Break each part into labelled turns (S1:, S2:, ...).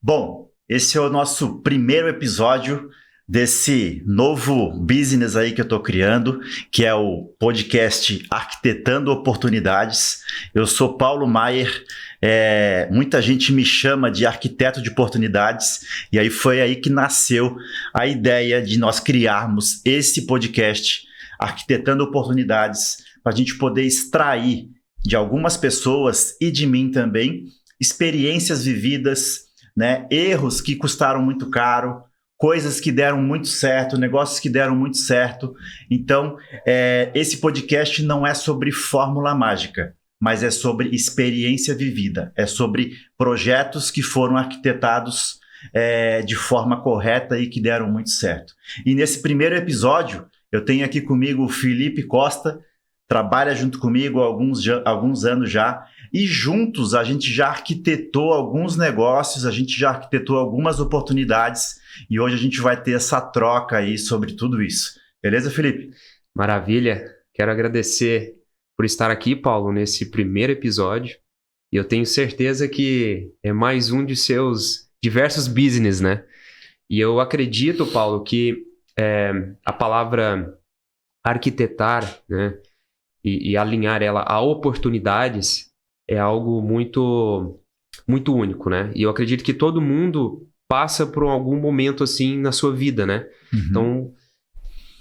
S1: Bom, esse é o nosso primeiro episódio desse novo business aí que eu estou criando, que é o podcast Arquitetando Oportunidades. Eu sou Paulo Maier, muita gente me chama de arquiteto de oportunidades, e aí foi aí que nasceu a ideia de nós criarmos esse podcast Arquitetando Oportunidades, para a gente poder extrair de algumas pessoas e de mim também experiências vividas, né? Erros que custaram muito caro, coisas que deram muito certo, negócios que deram muito certo. Então, esse podcast não é sobre fórmula mágica, mas é sobre experiência vivida, é sobre projetos que foram arquitetados de forma correta e que deram muito certo. E nesse primeiro episódio, eu tenho aqui comigo o Felipe Costa, trabalha junto comigo há alguns anos já, e juntos a gente já arquitetou alguns negócios, a gente já arquitetou algumas oportunidades, e hoje a gente vai ter essa troca aí sobre tudo isso. Beleza, Felipe?
S2: Maravilha. Quero agradecer por estar aqui, Paulo, nesse primeiro episódio, e eu tenho certeza que é mais um de seus diversos business, né? E eu acredito, Paulo, que a palavra arquitetar, né, e alinhar ela a oportunidades é algo muito, muito único, né? E eu acredito que todo mundo passa por algum momento assim na sua vida, né?
S1: Uhum.
S2: Então,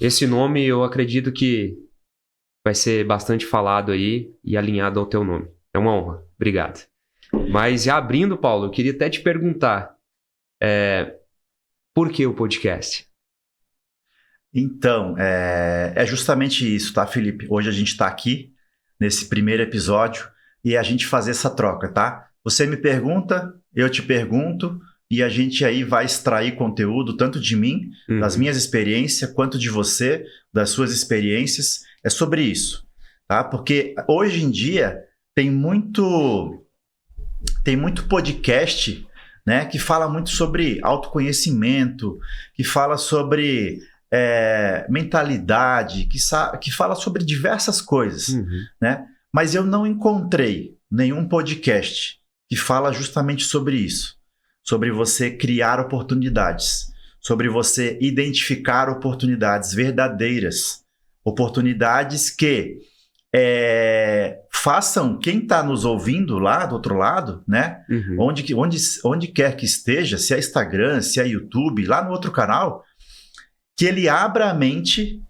S2: esse nome eu acredito que vai ser bastante falado aí e alinhado ao teu nome. É uma honra. Obrigado. Mas já abrindo, Paulo, eu queria até te perguntar, por que o podcast?
S1: Então, é justamente isso, tá, Felipe? Hoje a gente está aqui, nesse primeiro episódio, e a gente fazer essa troca, tá? Você me pergunta, eu te pergunto, e a gente aí vai extrair conteúdo, tanto de mim, das minhas experiências, quanto de você, das suas experiências. É sobre isso, tá? Porque hoje em dia tem muito podcast, né, que fala muito sobre autoconhecimento, que fala sobre mentalidade, que fala sobre diversas coisas, né? Mas eu não encontrei nenhum podcast que fala justamente sobre isso, sobre você criar oportunidades, sobre você identificar oportunidades verdadeiras, oportunidades que façam quem está nos ouvindo lá do outro lado, né? Onde quer que esteja, se é Instagram, se é YouTube, lá no outro canal, que ele abra a mente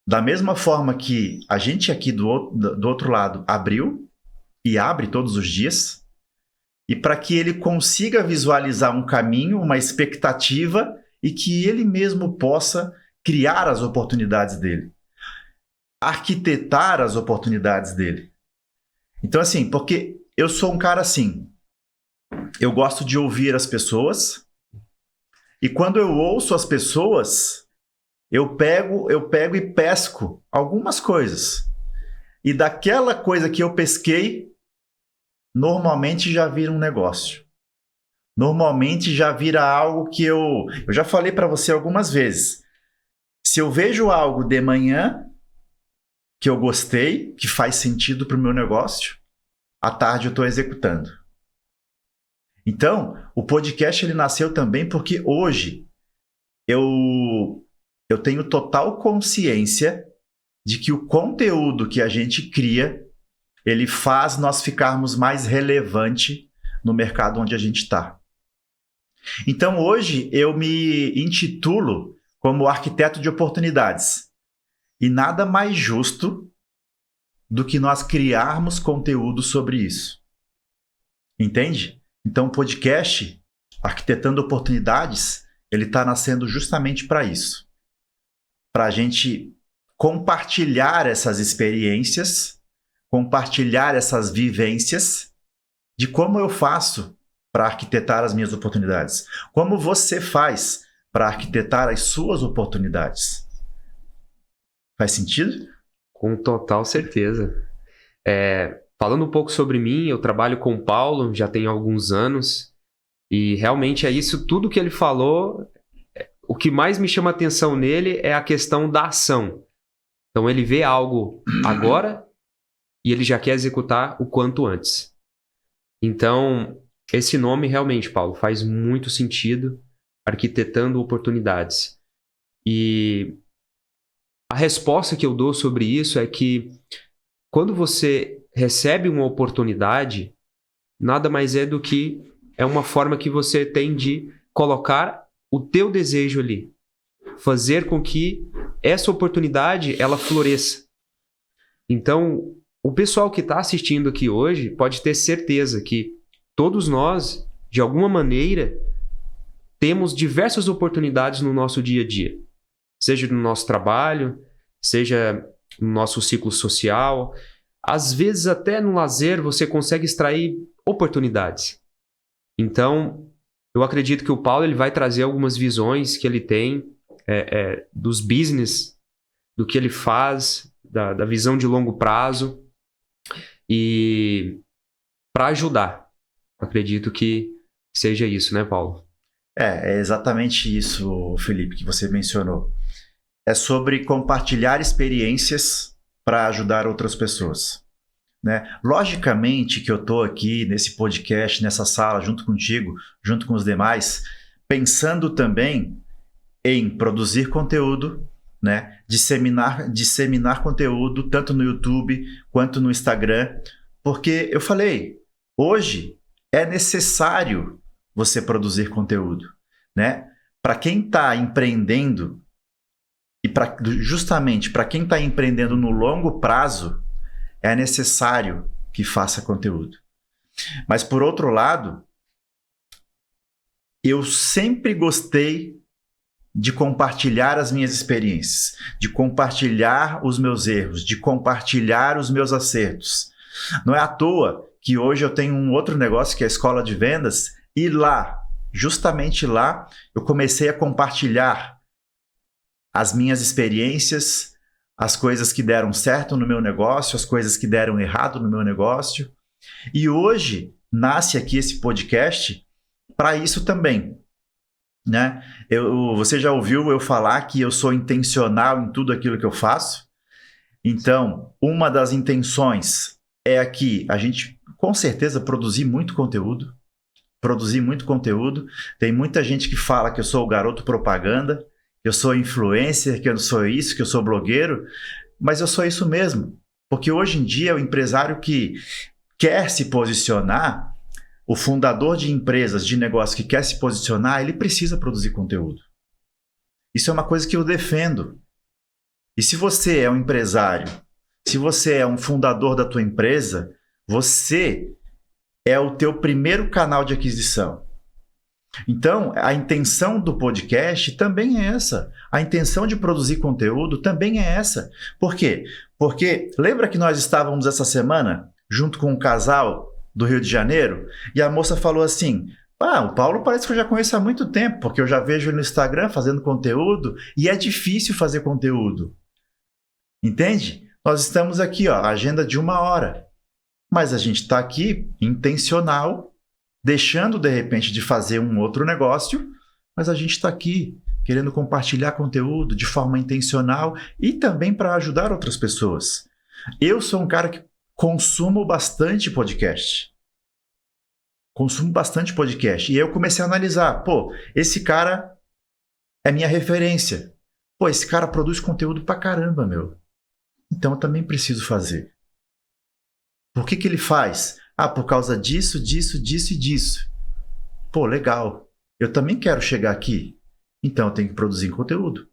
S1: da mesma forma que a gente aqui do outro lado abriu e abre todos os dias, e para que ele consiga visualizar um caminho, uma expectativa, e que ele mesmo possa criar as oportunidades dele, arquitetar as oportunidades dele. Então, assim, porque eu sou um cara assim, eu gosto de ouvir as pessoas, e quando eu ouço as pessoas, eu pego e pesco algumas coisas. E daquela coisa que eu pesquei, normalmente já vira um negócio. Normalmente já vira algo que eu já falei para você algumas vezes. Se eu vejo algo de manhã que eu gostei, que faz sentido para o meu negócio, à tarde eu estou executando. Então, o podcast ele nasceu também porque hoje eu tenho total consciência de que o conteúdo que a gente cria, ele faz nós ficarmos mais relevante no mercado onde a gente está. Então, hoje eu me intitulo como arquiteto de oportunidades. E nada mais justo do que nós criarmos conteúdo sobre isso. Entende? Então, o podcast, Arquitetando Oportunidades, ele está nascendo justamente para isso. Para a gente compartilhar essas experiências, compartilhar essas vivências de como eu faço para arquitetar as minhas oportunidades. Como você faz para arquitetar as suas oportunidades. Faz sentido?
S2: Com total certeza. Falando um pouco sobre mim, eu trabalho com o Paulo, já tem alguns anos, e realmente é isso, tudo que ele falou, o que mais me chama atenção nele é a questão da ação. Então ele vê algo agora e ele já quer executar o quanto antes. Então, esse nome realmente, Paulo, faz muito sentido, arquitetando oportunidades. E a resposta que eu dou sobre isso é que quando você recebe uma oportunidade, nada mais é do que é uma forma que você tem de colocar o teu desejo ali, fazer com que essa oportunidade ela floresça. Então, o pessoal que está assistindo aqui hoje pode ter certeza que todos nós, de alguma maneira, temos diversas oportunidades no nosso dia a dia. Seja no nosso trabalho, seja no nosso ciclo social. Às vezes, até no lazer, você consegue extrair oportunidades. Então, eu acredito que o Paulo ele vai trazer algumas visões que ele tem dos business, do que ele faz, da visão de longo prazo, e para ajudar. Acredito que seja isso, né, Paulo?
S1: É exatamente isso, Felipe, que você mencionou. É sobre compartilhar experiências para ajudar outras pessoas, né? Logicamente que eu estou aqui nesse podcast, nessa sala, junto contigo, junto com os demais, pensando também em produzir conteúdo, né? Disseminar conteúdo tanto no YouTube quanto no Instagram, porque eu falei, hoje é necessário você produzir conteúdo, né? Para quem está empreendendo e justamente para quem está empreendendo no longo prazo, é necessário que faça conteúdo. Mas por outro lado, eu sempre gostei de compartilhar as minhas experiências, de compartilhar os meus erros, de compartilhar os meus acertos. Não é à toa que hoje eu tenho um outro negócio que é a Escola de Vendas, e lá, justamente lá, eu comecei a compartilhar as minhas experiências, as coisas que deram certo no meu negócio, as coisas que deram errado no meu negócio. E hoje nasce aqui esse podcast para isso também, né? Você já ouviu eu falar que eu sou intencional em tudo aquilo que eu faço? Então, uma das intenções é aqui a gente, com certeza, produzir muito conteúdo. Tem muita gente que fala que eu sou o garoto propaganda, que eu sou influencer, que eu sou isso, que eu sou blogueiro, mas eu sou isso mesmo. Porque hoje em dia o empresário que quer se posicionar, o fundador de empresas, de negócio que quer se posicionar, ele precisa produzir conteúdo. Isso é uma coisa que eu defendo. E se você é um empresário, se você é um fundador da tua empresa, você é o teu primeiro canal de aquisição. Então, a intenção do podcast também é essa. A intenção de produzir conteúdo também é essa. Por quê? Porque lembra que nós estávamos essa semana junto com um casal do Rio de Janeiro e a moça falou assim: o Paulo parece que eu já conheço há muito tempo, porque eu já vejo ele no Instagram fazendo conteúdo e é difícil fazer conteúdo. Entende? Nós estamos aqui, agenda de 1 hora. Mas a gente está aqui intencional, deixando de repente de fazer um outro negócio, mas a gente está aqui querendo compartilhar conteúdo de forma intencional e também para ajudar outras pessoas. Eu sou um cara que consumo bastante podcast. E aí eu comecei a analisar, esse cara é minha referência. Esse cara produz conteúdo pra caramba, meu. Então eu também preciso fazer. Por que ele faz? Por causa disso, disso, disso e disso. Legal. Eu também quero chegar aqui. Então eu tenho que produzir conteúdo.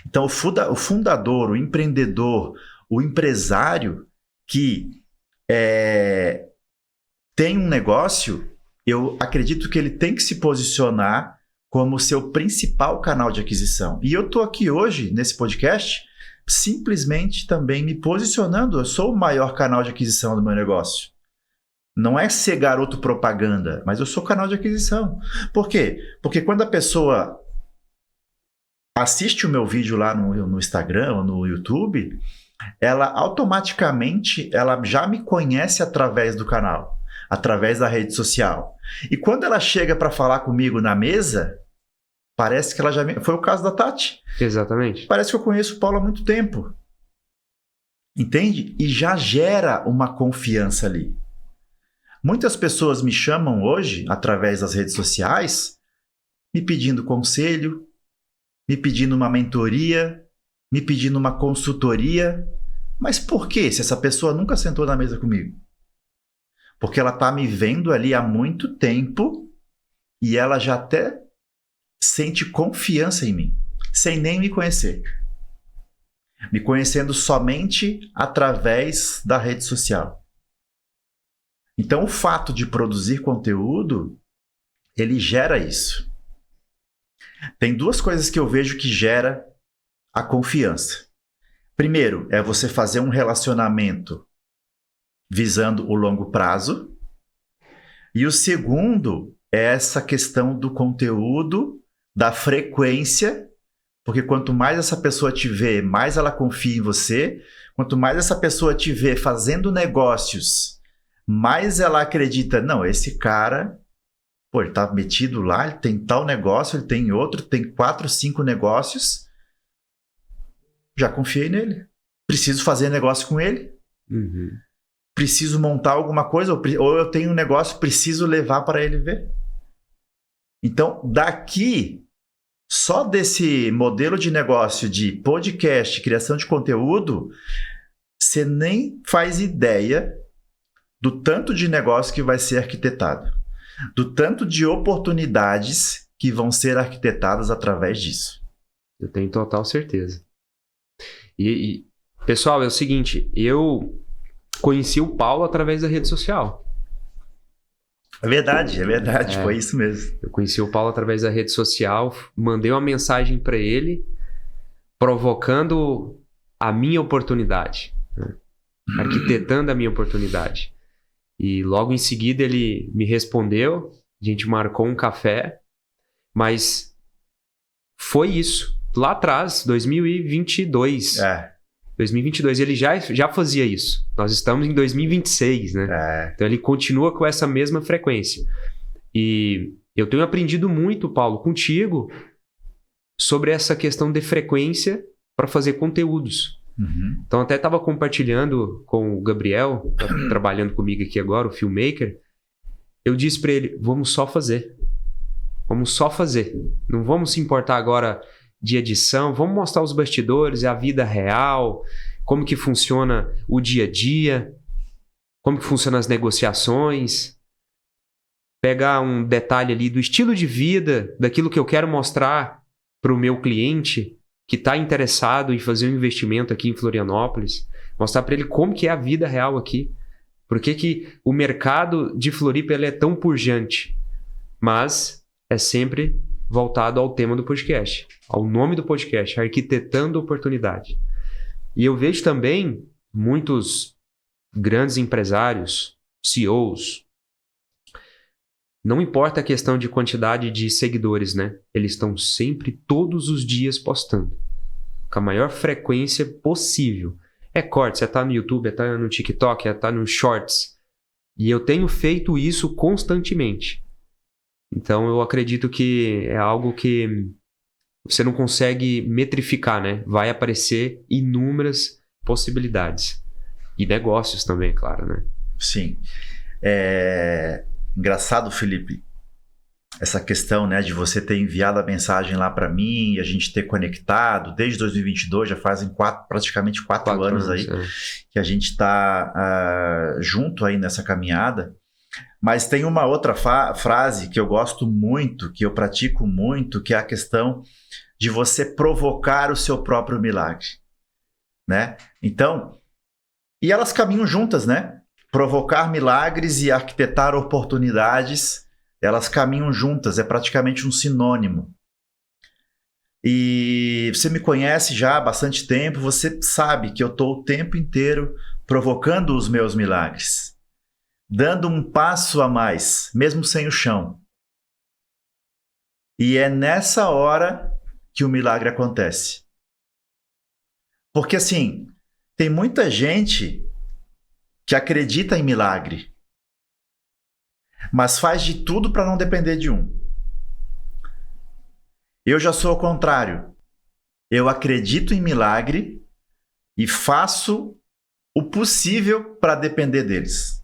S1: Então o fundador, o empreendedor, o empresário que tem um negócio, eu acredito que ele tem que se posicionar como seu principal canal de aquisição. E eu estou aqui hoje, nesse podcast, simplesmente também me posicionando. Eu sou o maior canal de aquisição do meu negócio. Não é ser garoto propaganda, mas eu sou canal de aquisição. Por quê? Porque quando a pessoa assiste o meu vídeo lá no Instagram ou no YouTube, ela automaticamente já me conhece através do canal, através da rede social. E quando ela chega para falar comigo na mesa, parece que ela já... Foi o caso da Tati.
S2: Exatamente.
S1: Parece que eu conheço o Paulo há muito tempo. Entende? E já gera uma confiança ali. Muitas pessoas me chamam hoje, através das redes sociais, me pedindo conselho, me pedindo uma mentoria, me pedindo uma consultoria. Mas por quê? Se essa pessoa nunca sentou na mesa comigo? Porque ela está me vendo ali há muito tempo e ela já até sente confiança em mim, sem nem me conhecer. Me conhecendo somente através da rede social. Então, o fato de produzir conteúdo, ele gera isso. Tem duas coisas que eu vejo que gera a confiança. Primeiro, é você fazer um relacionamento visando o longo prazo. E o segundo é essa questão do conteúdo, da frequência, porque quanto mais essa pessoa te vê, mais ela confia em você. Quanto mais essa pessoa te vê fazendo negócios, mais ela acredita, não, esse cara, pô, ele tá metido lá, ele tem tal negócio, ele tem outro, tem 4, 5 negócios. Já confiei nele. Preciso fazer negócio com ele.
S2: Uhum.
S1: Preciso montar alguma coisa, ou eu tenho um negócio, preciso levar para ele ver. Então, daqui, só desse modelo de negócio de podcast, criação de conteúdo, você nem faz ideia do tanto de negócio que vai ser arquitetado, do tanto de oportunidades que vão ser arquitetadas através disso.
S2: Eu tenho total certeza. Pessoal, é o seguinte, eu conheci o Paulo através da rede social.
S1: É verdade, foi isso mesmo.
S2: Eu conheci o Paulo através da rede social, mandei uma mensagem para ele, provocando a minha oportunidade, né? Arquitetando a minha oportunidade. E logo em seguida ele me respondeu, a gente marcou um café, mas foi isso. Lá atrás, 2022. 2022, ele já fazia isso. Nós estamos em 2026, né? Então ele continua com essa mesma frequência. E eu tenho aprendido muito, Paulo, contigo, sobre essa questão de frequência para fazer conteúdos.
S1: Uhum.
S2: Então até estava compartilhando com o Gabriel, tá trabalhando comigo aqui agora, o filmmaker. Eu disse para ele, vamos só fazer. Vamos só fazer. Não vamos se importar agora de edição, vamos mostrar os bastidores, a vida real, como que funciona o dia a dia, como que funcionam as negociações, pegar um detalhe ali do estilo de vida, daquilo que eu quero mostrar para o meu cliente que está interessado em fazer um investimento aqui em Florianópolis, mostrar para ele como que é a vida real aqui, por que o mercado de Floripa ele é tão pujante, mas é sempre voltado ao tema do podcast, ao nome do podcast, Arquitetando Oportunidade. E eu vejo também muitos grandes empresários, CEOs, não importa a questão de quantidade de seguidores, né? Eles estão sempre, todos os dias postando, com a maior frequência possível. É corte, você tá no YouTube, tá no TikTok, tá no Shorts. E eu tenho feito isso constantemente. Então eu acredito que é algo que você não consegue metrificar, né? Vai aparecer inúmeras possibilidades. E negócios também, claro, né?
S1: Sim. Engraçado, Felipe, essa questão, né, de você ter enviado a mensagem lá para mim e a gente ter conectado desde 2022, já fazem praticamente 4 anos aí que a gente está junto aí nessa caminhada. Mas tem uma outra frase que eu gosto muito, que eu pratico muito, que é a questão de você provocar o seu próprio milagre, né? Então, e elas caminham juntas, né? Provocar milagres e arquitetar oportunidades, elas caminham juntas, é praticamente um sinônimo. E você me conhece já há bastante tempo, você sabe que eu estou o tempo inteiro provocando os meus milagres, dando um passo a mais, mesmo sem o chão. E é nessa hora que o milagre acontece. Porque assim, tem muita gente que acredita em milagre, mas faz de tudo para não depender de um. Eu já sou o contrário. Eu acredito em milagre e faço o possível para depender deles.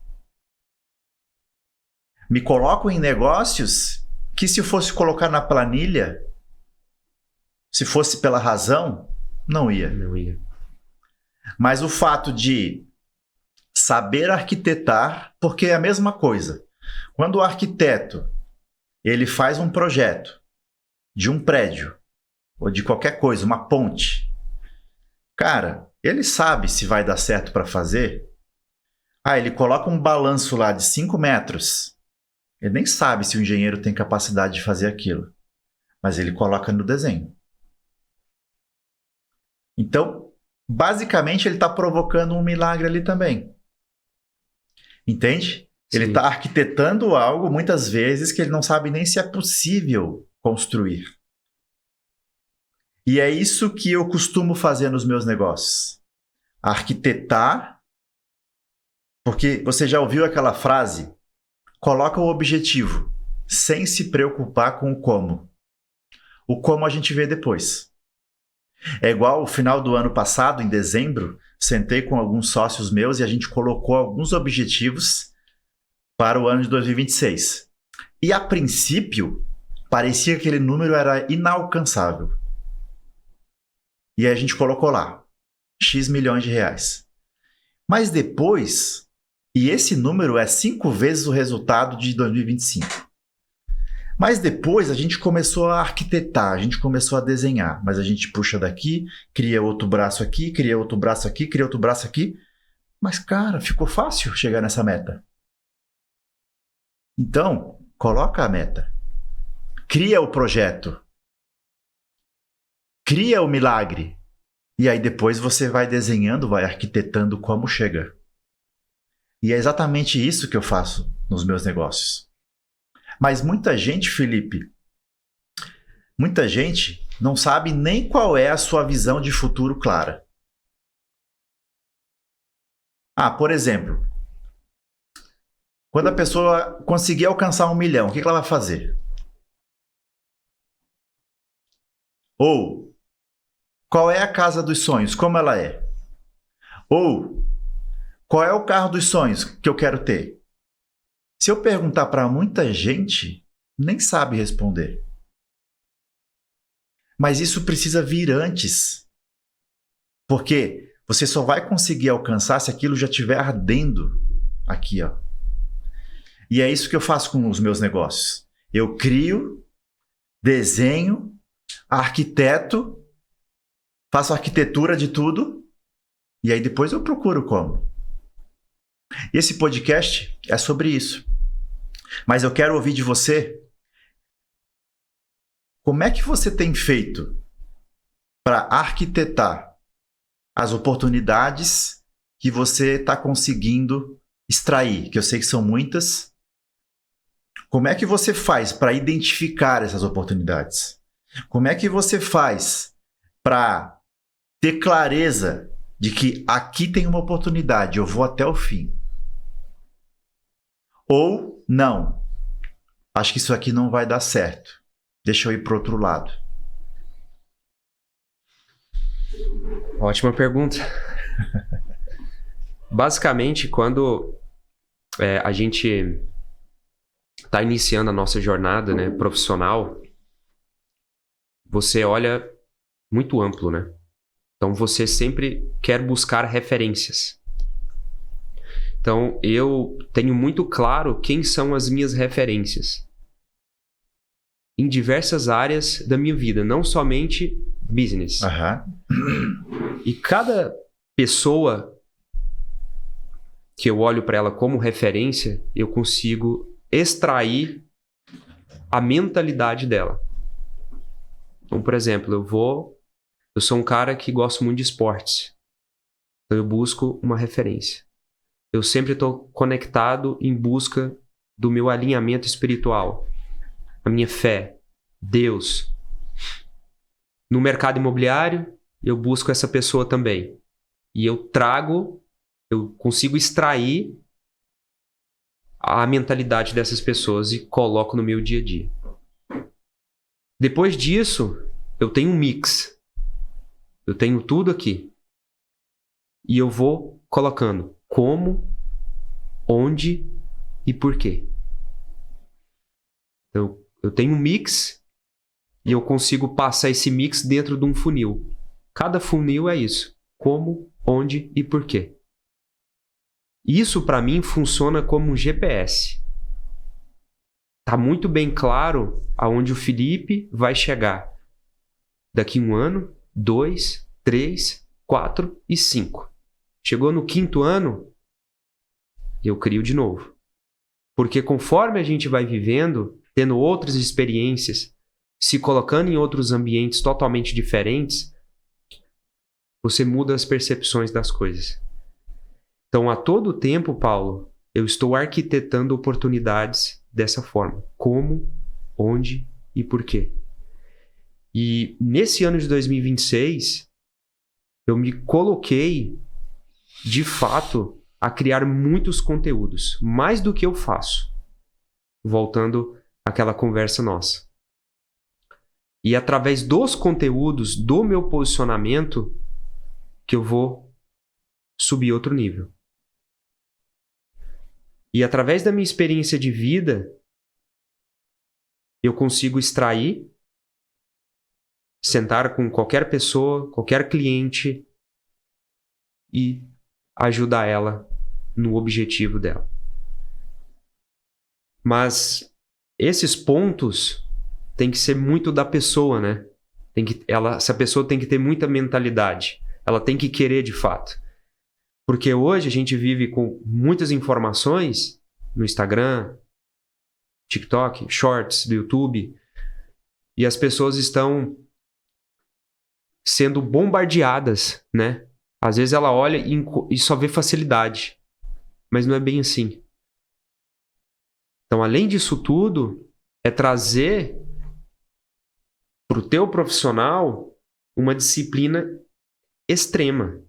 S1: Me coloco em negócios que, se eu fosse colocar na planilha, se fosse pela razão, não ia.
S2: Não ia.
S1: Mas o fato de saber arquitetar, porque é a mesma coisa. Quando o arquiteto ele faz um projeto de um prédio ou de qualquer coisa, uma ponte, cara, ele sabe se vai dar certo para fazer. Ele coloca um balanço lá de 5 metros. Ele nem sabe se o engenheiro tem capacidade de fazer aquilo, mas ele coloca no desenho. Então, basicamente, ele está provocando um milagre ali também. Entende?
S2: Sim.
S1: Ele está arquitetando algo, muitas vezes, que ele não sabe nem se é possível construir. E é isso que eu costumo fazer nos meus negócios. Arquitetar, porque você já ouviu aquela frase? Coloca o objetivo, sem se preocupar com o como. O como a gente vê depois. É igual o final do ano passado, em dezembro, sentei com alguns sócios meus e a gente colocou alguns objetivos para o ano de 2026. E a princípio, parecia que aquele número era inalcançável. E aí a gente colocou lá, X milhões de reais. Mas depois, e esse número é 5 vezes o resultado de 2025. Mas depois a gente começou a arquitetar, a gente começou a desenhar. Mas a gente puxa daqui, cria outro braço aqui, cria outro braço aqui, cria outro braço aqui. Mas, cara, ficou fácil chegar nessa meta. Então, coloca a meta. Cria o projeto. Cria o milagre. E aí depois você vai desenhando, vai arquitetando como chega. E é exatamente isso que eu faço nos meus negócios. Mas muita gente, Felipe, muita gente não sabe nem qual é a sua visão de futuro clara. Por exemplo, quando a pessoa conseguir alcançar 1 milhão, o que ela vai fazer? Ou, qual é a casa dos sonhos? Como ela é? Ou, qual é o carro dos sonhos que eu quero ter? Se eu perguntar para muita gente, nem sabe responder. Mas isso precisa vir antes. Porque você só vai conseguir alcançar se aquilo já estiver ardendo aqui, ó. E é isso que eu faço com os meus negócios. Eu crio, desenho, arquiteto, faço arquitetura de tudo, e aí depois eu procuro como. E esse podcast é sobre isso. Mas eu quero ouvir de você, como é que você tem feito para arquitetar as oportunidades que você está conseguindo extrair, que eu sei que são muitas. Como é que você faz para identificar essas oportunidades? Como é que você faz para ter clareza de que aqui tem uma oportunidade, eu vou até o fim? Ou não, acho que isso aqui não vai dar certo, deixa eu ir para o outro lado.
S2: Ótima pergunta. Basicamente, quando a gente está iniciando a nossa jornada, né, profissional, você olha muito amplo, né? Então você sempre quer buscar referências. Então eu tenho muito claro quem são as minhas referências em diversas áreas da minha vida, não somente business. E cada pessoa que eu olho para ela como referência, eu consigo extrair a mentalidade dela. Então, por exemplo, eu sou um cara que gosto muito de esportes. Então eu busco uma referência. Eu sempre estou conectado em busca do meu alinhamento espiritual, a minha fé, Deus. No mercado imobiliário, eu busco essa pessoa também. E eu consigo extrair a mentalidade dessas pessoas e coloco no meu dia a dia. Depois disso, eu tenho um mix. Eu tenho tudo aqui. E eu vou colocando como, onde e por quê. Então, eu tenho um mix e eu consigo passar esse mix dentro de um funil. Cada funil é isso. Como, onde e por quê. Isso, para mim, funciona como um GPS. Tá muito bem claro aonde o Felipe vai chegar. Daqui 1 ano, 2, 3, 4 e 5. Chegou no 5º ano, eu crio de novo. Porque conforme a gente vai vivendo, tendo outras experiências, se colocando em outros ambientes totalmente diferentes, você muda as percepções das coisas. Então, a todo tempo, Paulo, eu estou arquitetando oportunidades dessa forma. Como, onde e por quê. E nesse ano de 2026, eu me coloquei, de fato, a criar muitos conteúdos, mais do que eu faço. Voltando àquela conversa nossa. E através dos conteúdos, do meu posicionamento, que eu vou subir outro nível. E através da minha experiência de vida, eu consigo extrair, sentar com qualquer pessoa, qualquer cliente e ajudar ela no objetivo dela. Mas esses pontos tem que ser muito da pessoa, né? Essa pessoa tem que ter muita mentalidade. Ela tem que querer de fato. Porque hoje a gente vive com muitas informações no Instagram, TikTok, Shorts do YouTube, e as pessoas estão sendo bombardeadas, né? Às vezes ela olha e só vê facilidade, mas não é bem assim. Então, além disso tudo, é trazer para o teu profissional uma disciplina extrema.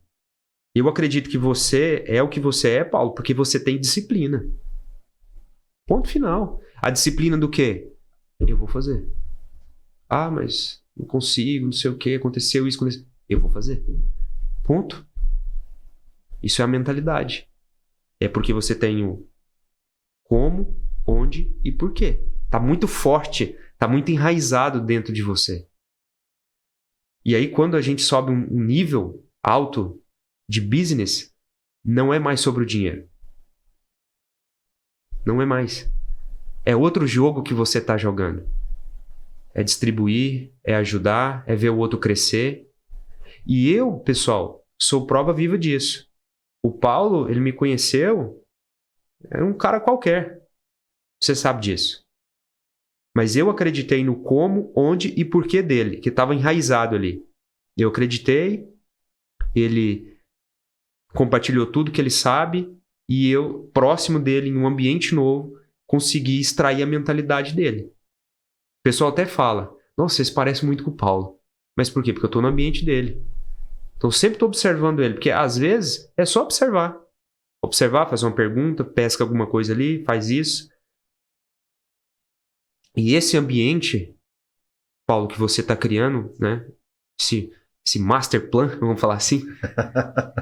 S2: Eu acredito que você é o que você é, Paulo, porque você tem disciplina. Ponto final. A disciplina do quê? Eu vou fazer. Ah, mas não consigo, não sei o que, aconteceu isso. Eu vou fazer. Ponto. Isso é a mentalidade. É porque você tem o como, onde e por quê. Tá muito forte, tá muito enraizado dentro de você. E aí, quando a gente sobe um nível alto de business, não é mais sobre o dinheiro. Não é mais. É outro jogo que você está jogando. É distribuir, é ajudar, é ver o outro crescer. E eu, pessoal, sou prova viva disso. O Paulo, ele me conheceu, era um cara qualquer. Você sabe disso. Mas eu acreditei no como, onde e porquê dele, que estava enraizado ali. Eu acreditei, ele compartilhou tudo que ele sabe e eu, próximo dele, em um ambiente novo, consegui extrair a mentalidade dele. O pessoal até fala, nossa, vocês parecem muito com o Paulo. Mas por quê? Porque eu estou no ambiente dele. Então, eu sempre estou observando ele, porque às vezes é só observar. Observar, fazer uma pergunta, pesca alguma coisa ali, faz isso. E esse ambiente, Paulo, que você está criando, né? Esse master plan, vamos falar assim,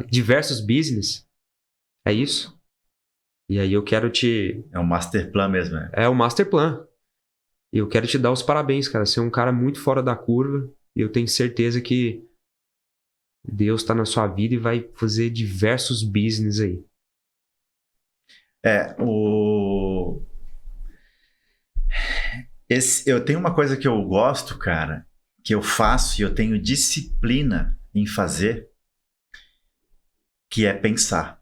S2: diversos business, é isso. E aí eu quero te...
S1: É um master plan mesmo, né?
S2: É o master plan. E eu quero te dar os parabéns, cara. Você é um cara muito fora da curva e eu tenho certeza que Deus está na sua vida e vai fazer diversos business aí.
S1: Eu tenho uma coisa que eu gosto, cara, que eu faço e eu tenho disciplina em fazer, que é pensar.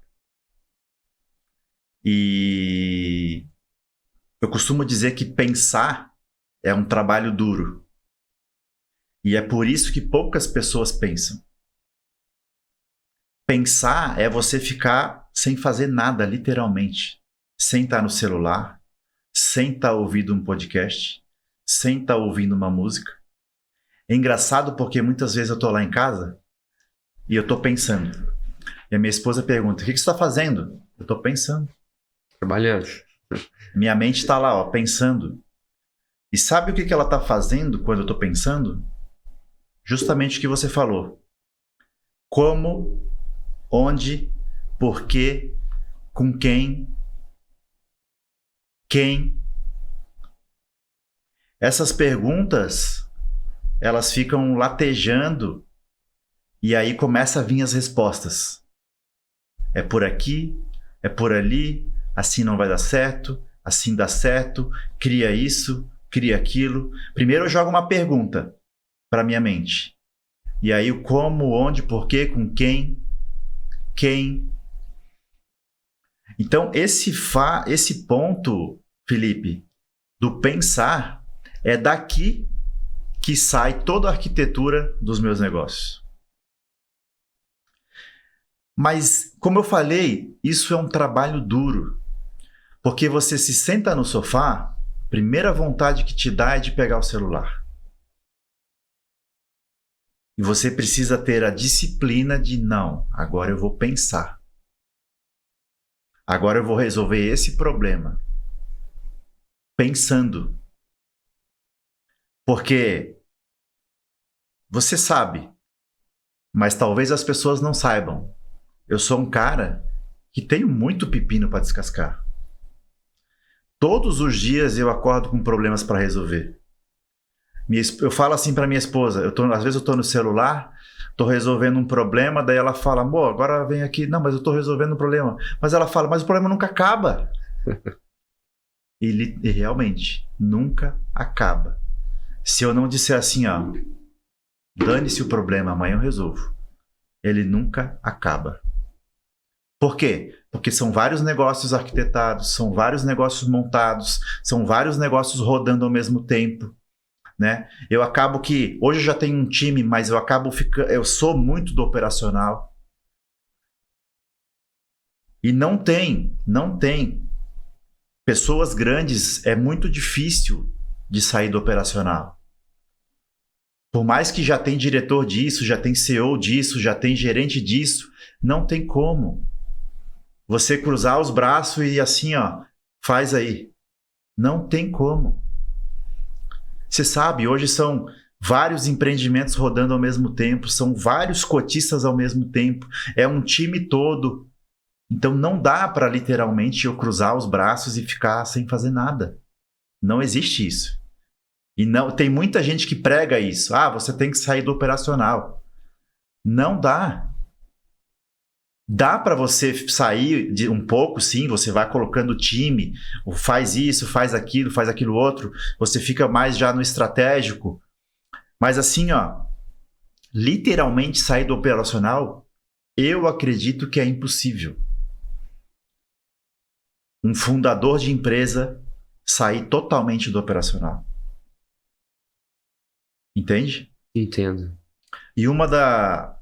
S1: E eu costumo dizer que pensar é um trabalho duro. E é por isso que poucas pessoas pensam. Pensar é você ficar sem fazer nada, literalmente. Sem estar no celular, sem estar ouvindo um podcast, sem estar ouvindo uma música. É engraçado porque muitas vezes eu estou lá em casa e eu estou pensando. E a minha esposa pergunta, o que você está fazendo? Eu estou pensando.
S2: Trabalhando.
S1: Minha mente está lá, ó, pensando. E sabe o que ela está fazendo quando eu estou pensando? Justamente o que você falou. Como, onde, por quê, com quem. essas perguntas, elas ficam latejando e aí começa a vir as respostas. É por aqui, é por ali, assim não vai dar certo, assim dá certo, cria isso, cria aquilo. Primeiro eu jogo uma pergunta para minha mente. E aí o como, onde, porquê, com quem. Então esse ponto, Felipe, do pensar, é daqui que sai toda a arquitetura dos meus negócios. Mas, como eu falei, isso é um trabalho duro. Porque você se senta no sofá, a primeira vontade que te dá é de pegar o celular. E você precisa ter a disciplina de não, agora eu vou pensar. Agora eu vou resolver esse problema. Pensando. Porque você sabe, mas talvez as pessoas não saibam. Eu sou um cara que tenho muito pepino para descascar. Todos os dias eu acordo com problemas para resolver. Eu falo assim para minha esposa, às vezes eu estou no celular, estou resolvendo um problema, daí ela fala, amor, agora vem aqui. Não, mas eu estou resolvendo um problema. Mas ela fala, mas o problema nunca acaba. E realmente, nunca acaba. Se eu não disser assim, ó, dane-se o problema, amanhã eu resolvo. Ele nunca acaba. Por quê? Porque são vários negócios arquitetados, são vários negócios montados, são vários negócios rodando ao mesmo tempo, né? Eu acabo que, hoje eu já tenho um time, mas eu sou muito do operacional. E não tem pessoas grandes, é muito difícil de sair do operacional. Por mais que já tem diretor disso, já tem CEO disso, já tem gerente disso, não tem como. Você cruzar os braços e assim, ó, faz aí. Não tem como. Você sabe, hoje são vários empreendimentos rodando ao mesmo tempo, são vários cotistas ao mesmo tempo, é um time todo. Então não dá para literalmente eu cruzar os braços e ficar sem fazer nada. Não existe isso. E não tem muita gente que prega isso. Ah, você tem que sair do operacional. Não dá. Dá para você sair de um pouco, sim, você vai colocando o time, faz isso, faz aquilo outro, você fica mais já no estratégico. Mas assim, ó, literalmente sair do operacional, eu acredito que é impossível. Um fundador de empresa sair totalmente do operacional. Entende?
S2: Entendo.
S1: E uma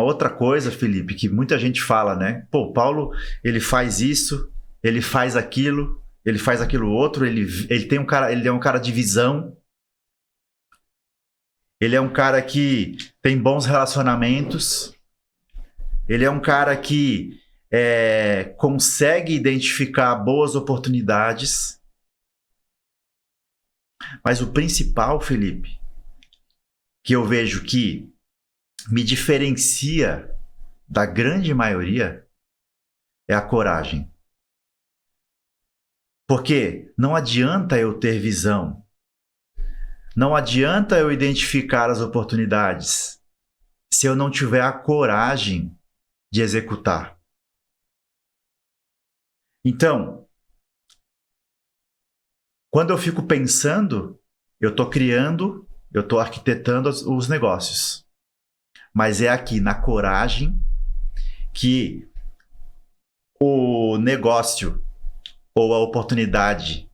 S1: outra coisa, Felipe, que muita gente fala, né? Pô, o Paulo, ele faz isso, ele faz aquilo outro, ele é um cara de visão. Ele é um cara que tem bons relacionamentos. Ele é um cara que consegue identificar boas oportunidades. Mas o principal, Felipe, que eu vejo que me diferencia da grande maioria é a coragem. Porque não adianta eu ter visão, não adianta eu identificar as oportunidades se eu não tiver a coragem de executar. Então, quando eu fico pensando, eu estou criando, eu estou arquitetando os negócios. Mas é aqui, na coragem, que o negócio ou a oportunidade,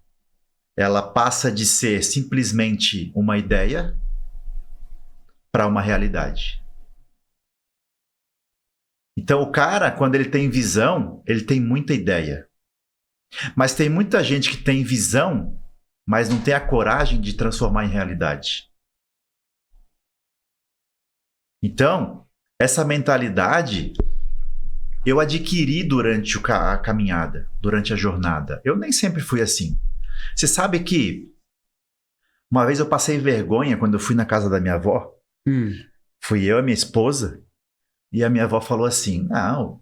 S1: ela passa de ser simplesmente uma ideia para uma realidade. Então, o cara, quando ele tem visão, ele tem muita ideia. Mas tem muita gente que tem visão, mas não tem a coragem de transformar em realidade. Então, essa mentalidade eu adquiri durante a caminhada, durante a jornada. Eu nem sempre fui assim. Você sabe que uma vez eu passei vergonha quando eu fui na casa da minha avó. Fui eu e minha esposa, e a minha avó falou assim, não,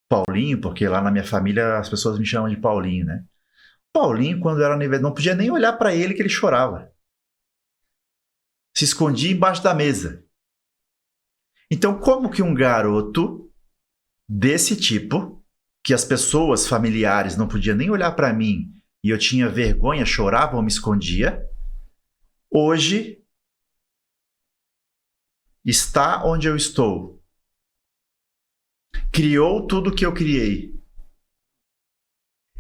S1: Paulinho, porque lá na minha família as pessoas me chamam de Paulinho, né? Paulinho, quando era aniversário, não podia nem olhar para ele que ele chorava. Se escondia embaixo da mesa. Então, como que um garoto desse tipo, que as pessoas familiares não podiam nem olhar para mim e eu tinha vergonha, chorava ou me escondia, hoje está onde eu estou? Criou tudo que eu criei.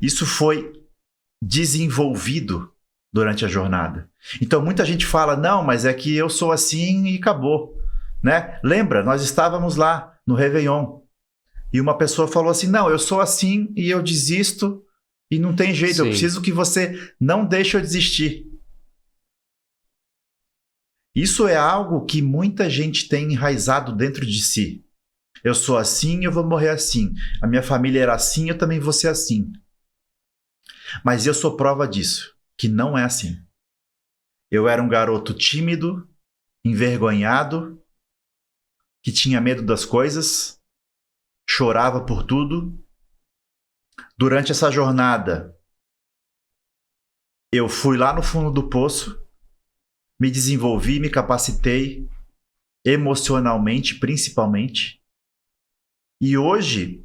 S1: Isso foi desenvolvido durante a jornada. Então muita gente fala, não, mas é que eu sou assim e acabou, né? Lembra, nós estávamos lá no Réveillon e uma pessoa falou assim, não, eu sou assim e eu desisto e não tem jeito, eu preciso que você não deixe eu desistir. Isso é algo que muita gente tem enraizado dentro de si. Eu sou assim, eu vou morrer assim. A minha família era assim, eu também vou ser assim. Mas eu sou prova disso, que não é assim. Eu era um garoto tímido, envergonhado, que tinha medo das coisas, chorava por tudo. Durante essa jornada, eu fui lá no fundo do poço, me desenvolvi, me capacitei, emocionalmente, principalmente. E hoje,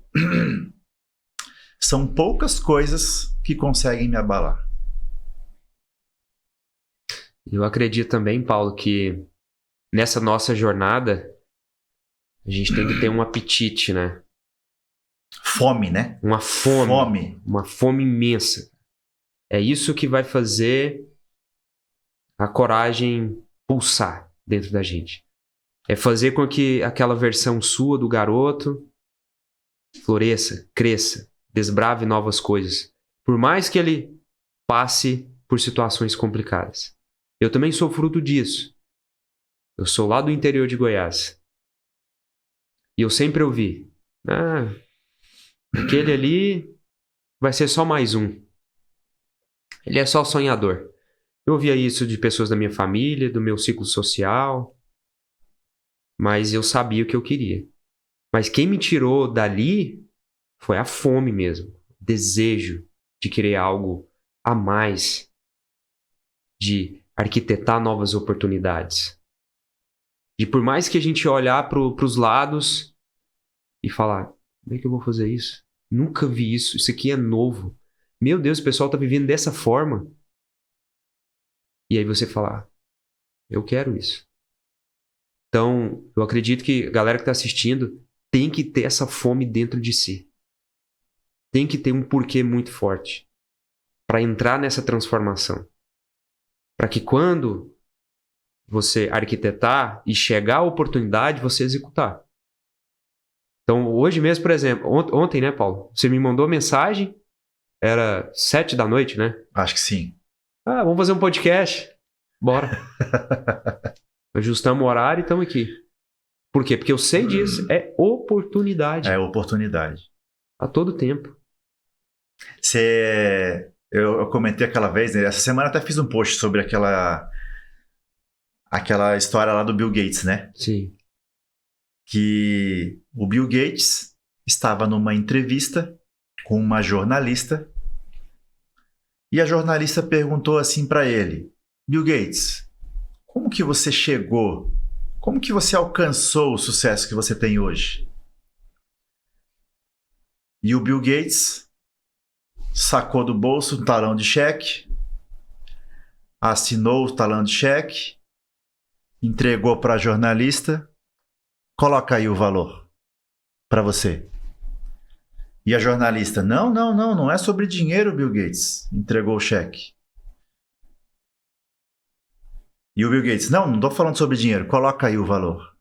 S1: são poucas coisas que conseguem me abalar.
S2: Eu acredito também, Paulo, que nessa nossa jornada, a gente tem que ter um apetite, né?
S1: Fome, né?
S2: Uma fome. Uma fome imensa. É isso que vai fazer a coragem pulsar dentro da gente. É fazer com que aquela versão sua do garoto floresça, cresça, desbrave novas coisas. Por mais que ele passe por situações complicadas. Eu também sou fruto disso. Eu sou lá do interior de Goiás. E eu sempre ouvi, aquele ali vai ser só mais um. Ele é só sonhador. Eu ouvia isso de pessoas da minha família, do meu ciclo social, mas eu sabia o que eu queria. Mas quem me tirou dali foi a fome mesmo, o desejo de querer algo a mais, de arquitetar novas oportunidades. E por mais que a gente olhar para os lados e falar, como é que eu vou fazer isso? Nunca vi isso, isso aqui é novo. Meu Deus, o pessoal está vivendo dessa forma. E aí você falar, eu quero isso. Então, eu acredito que a galera que está assistindo tem que ter essa fome dentro de si. Tem que ter um porquê muito forte para entrar nessa transformação. Para que quando você arquitetar e chegar a oportunidade, você executar. Então, hoje mesmo, por exemplo, ontem, né, Paulo? Você me mandou mensagem, era 7 da noite, né?
S1: Acho que sim.
S2: Vamos fazer um podcast. Bora. Ajustamos o horário e estamos aqui. Por quê? Porque eu sei disso. É oportunidade.
S1: É oportunidade.
S2: A todo tempo.
S1: Eu comentei aquela vez, né? Essa semana até fiz um post sobre aquela história lá do Bill Gates, né?
S2: Sim.
S1: Que o Bill Gates estava numa entrevista com uma jornalista e a jornalista perguntou assim para ele, Bill Gates, como que você chegou? Como que você alcançou o sucesso que você tem hoje? E o Bill Gates sacou do bolso um talão de cheque, assinou o talão de cheque, entregou para a jornalista, coloca aí o valor para você. E a jornalista, não é sobre dinheiro, Bill Gates. Entregou o cheque. E o Bill Gates, não estou falando sobre dinheiro, coloca aí o valor.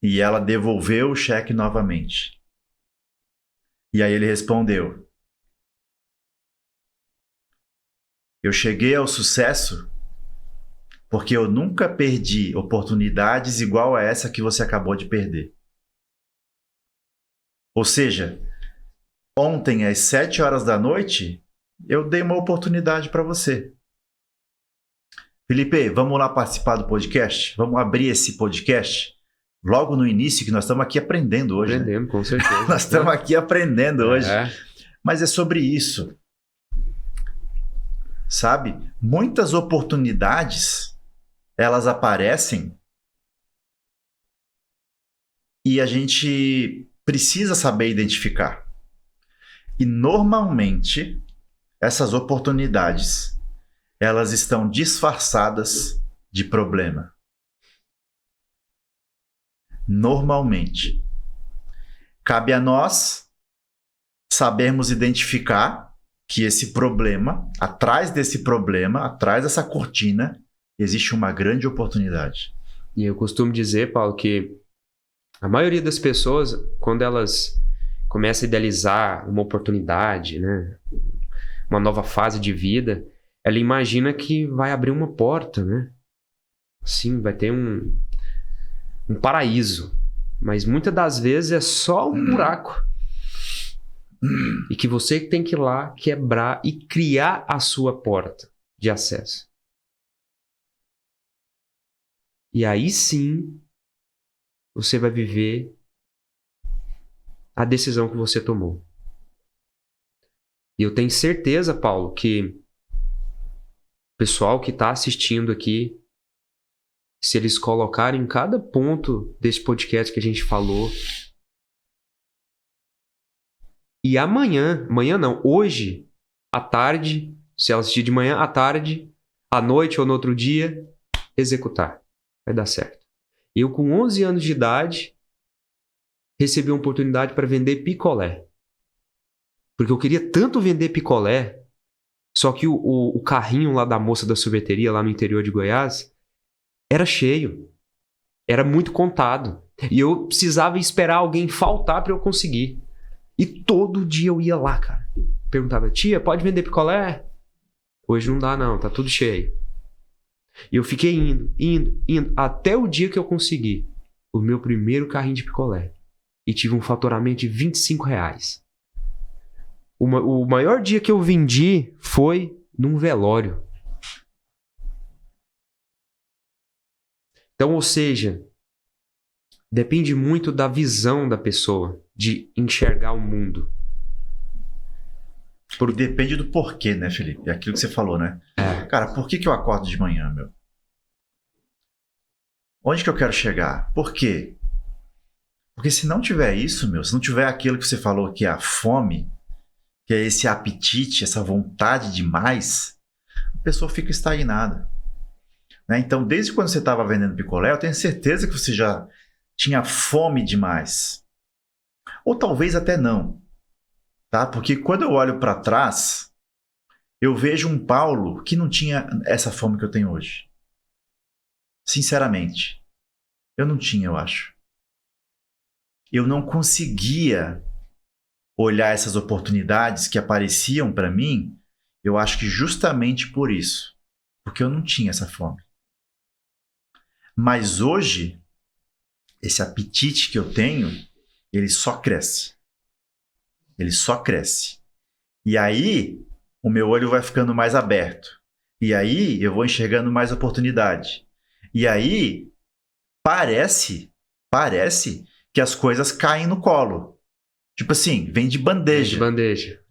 S1: E ela devolveu o cheque novamente. E aí ele respondeu, eu cheguei ao sucesso porque eu nunca perdi oportunidades igual a essa que você acabou de perder. Ou seja, ontem às 7 horas da noite, eu dei uma oportunidade para você. Felipe, vamos lá participar do podcast? Vamos abrir esse podcast? Logo no início, que nós estamos aqui aprendendo hoje.
S2: Aprendendo, né? Com certeza.
S1: Nós estamos aqui aprendendo hoje. Mas é sobre isso. sabe? Muitas oportunidades, elas aparecem e a gente precisa saber identificar. E normalmente, essas oportunidades, elas estão disfarçadas de problema. Normalmente. Cabe a nós sabermos identificar que esse problema, atrás desse problema, atrás dessa cortina, existe uma grande oportunidade.
S2: E eu costumo dizer, Paulo, que a maioria das pessoas, quando elas começam a idealizar uma oportunidade, né, uma nova fase de vida, ela imagina que vai abrir uma porta, né? Sim, vai ter um paraíso. Mas muitas das vezes é só um buraco. E que você tem que ir lá quebrar e criar a sua porta de acesso. E aí sim, você vai viver a decisão que você tomou. E eu tenho certeza, Paulo, que o pessoal que está assistindo aqui, se eles colocarem cada ponto desse podcast que a gente falou, e amanhã não, hoje, à tarde, se ela assistir de manhã, à tarde, à noite ou no outro dia, executar. Vai dar certo. Eu, com 11 anos de idade, recebi uma oportunidade para vender picolé. Porque eu queria tanto vender picolé, só que o carrinho lá da moça da sorveteria, lá no interior de Goiás, era cheio. Era muito contado. E eu precisava esperar alguém faltar para eu conseguir. E todo dia eu ia lá, cara. Perguntava, tia, pode vender picolé? Hoje não dá não, tá tudo cheio. E eu fiquei indo, até o dia que eu consegui o meu primeiro carrinho de picolé. E tive um faturamento de R$25. O maior dia que eu vendi foi num velório. Então, ou seja, depende muito da visão da pessoa, de enxergar o mundo.
S1: Depende do porquê, né, Felipe? É aquilo que você falou, né? Cara, por que eu acordo de manhã, meu? Onde que eu quero chegar? Por quê? Porque se não tiver isso, meu, se não tiver aquilo que você falou, que é a fome, que é esse apetite, essa vontade demais, a pessoa fica estagnada. Né? Então, desde quando você estava vendendo picolé, eu tenho certeza que você já tinha fome demais. Ou talvez até não. Tá? Porque quando eu olho para trás, eu vejo um Paulo que não tinha essa fome que eu tenho hoje. Sinceramente. Eu não tinha, eu acho. Eu não conseguia olhar essas oportunidades que apareciam para mim, eu acho que justamente por isso. Porque eu não tinha essa fome. Mas hoje, esse apetite que eu tenho, ele só cresce. Ele só cresce. E aí, o meu olho vai ficando mais aberto. E aí, eu vou enxergando mais oportunidade. E aí, parece que as coisas caem no colo. Tipo assim, vem de bandeja.
S2: Vem de bandeja.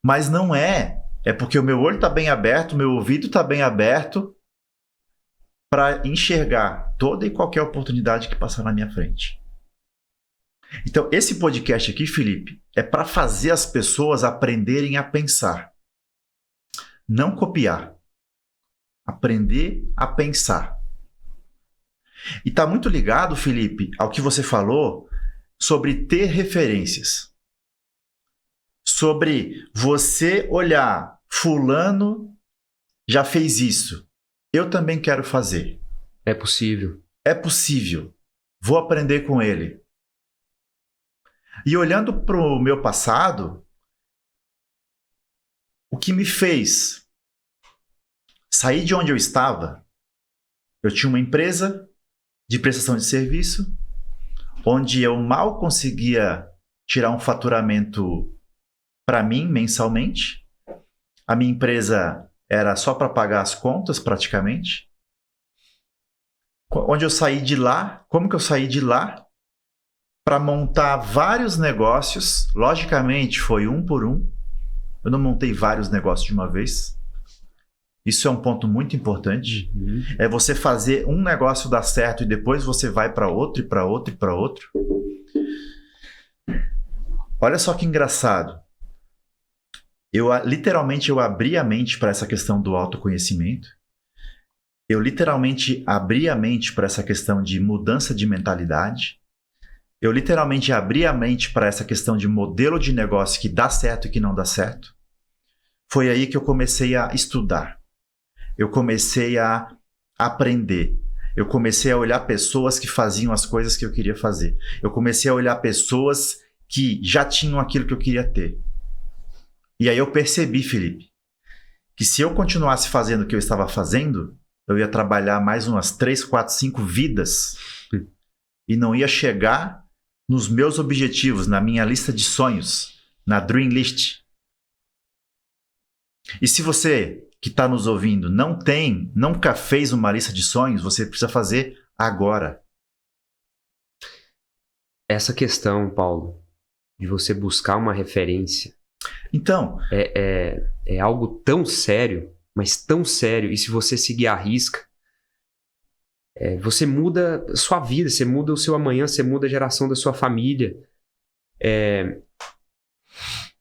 S1: Mas não é. É porque o meu olho está bem aberto, o meu ouvido está bem aberto para enxergar toda e qualquer oportunidade que passar na minha frente. Então, esse podcast aqui, Felipe, é para fazer as pessoas aprenderem a pensar. Não copiar. Aprender a pensar. E está muito ligado, Felipe, ao que você falou sobre ter referências. Sobre você olhar, fulano já fez isso. Eu também quero fazer.
S2: É possível.
S1: É possível. Vou aprender com ele. E olhando para o meu passado, o que me fez sair de onde eu estava, eu tinha uma empresa de prestação de serviço, onde eu mal conseguia tirar um faturamento para mim mensalmente. A minha empresa era só para pagar as contas, praticamente. Onde eu saí de lá, como que eu saí de lá? Para montar vários negócios. Logicamente, foi um por um. Eu não montei vários negócios de uma vez. Isso é um ponto muito importante.
S2: Uhum.
S1: É você fazer um negócio dar certo e depois você vai para outro, e para outro, e para outro. Olha só que engraçado. Literalmente eu abri a mente para essa questão do autoconhecimento. Eu literalmente abri a mente para essa questão de mudança de mentalidade. Eu literalmente abri a mente para essa questão de modelo de negócio que dá certo e que não dá certo. Foi aí que eu comecei a estudar. Eu comecei a aprender. Eu comecei a olhar pessoas que faziam as coisas que eu queria fazer. Eu comecei a olhar pessoas que já tinham aquilo que eu queria ter. E aí eu percebi, Felipe, que se eu continuasse fazendo o que eu estava fazendo, eu ia trabalhar mais umas 3, 4, 5 vidas e não ia chegar nos meus objetivos, na minha lista de sonhos, na Dream List. E se você que está nos ouvindo nunca fez uma lista de sonhos, você precisa fazer agora.
S2: Essa questão, Paulo, de você buscar uma referência,
S1: então,
S2: é algo tão sério, mas tão sério, e se você seguir à risca, você muda a sua vida, você muda o seu amanhã, você muda a geração da sua família.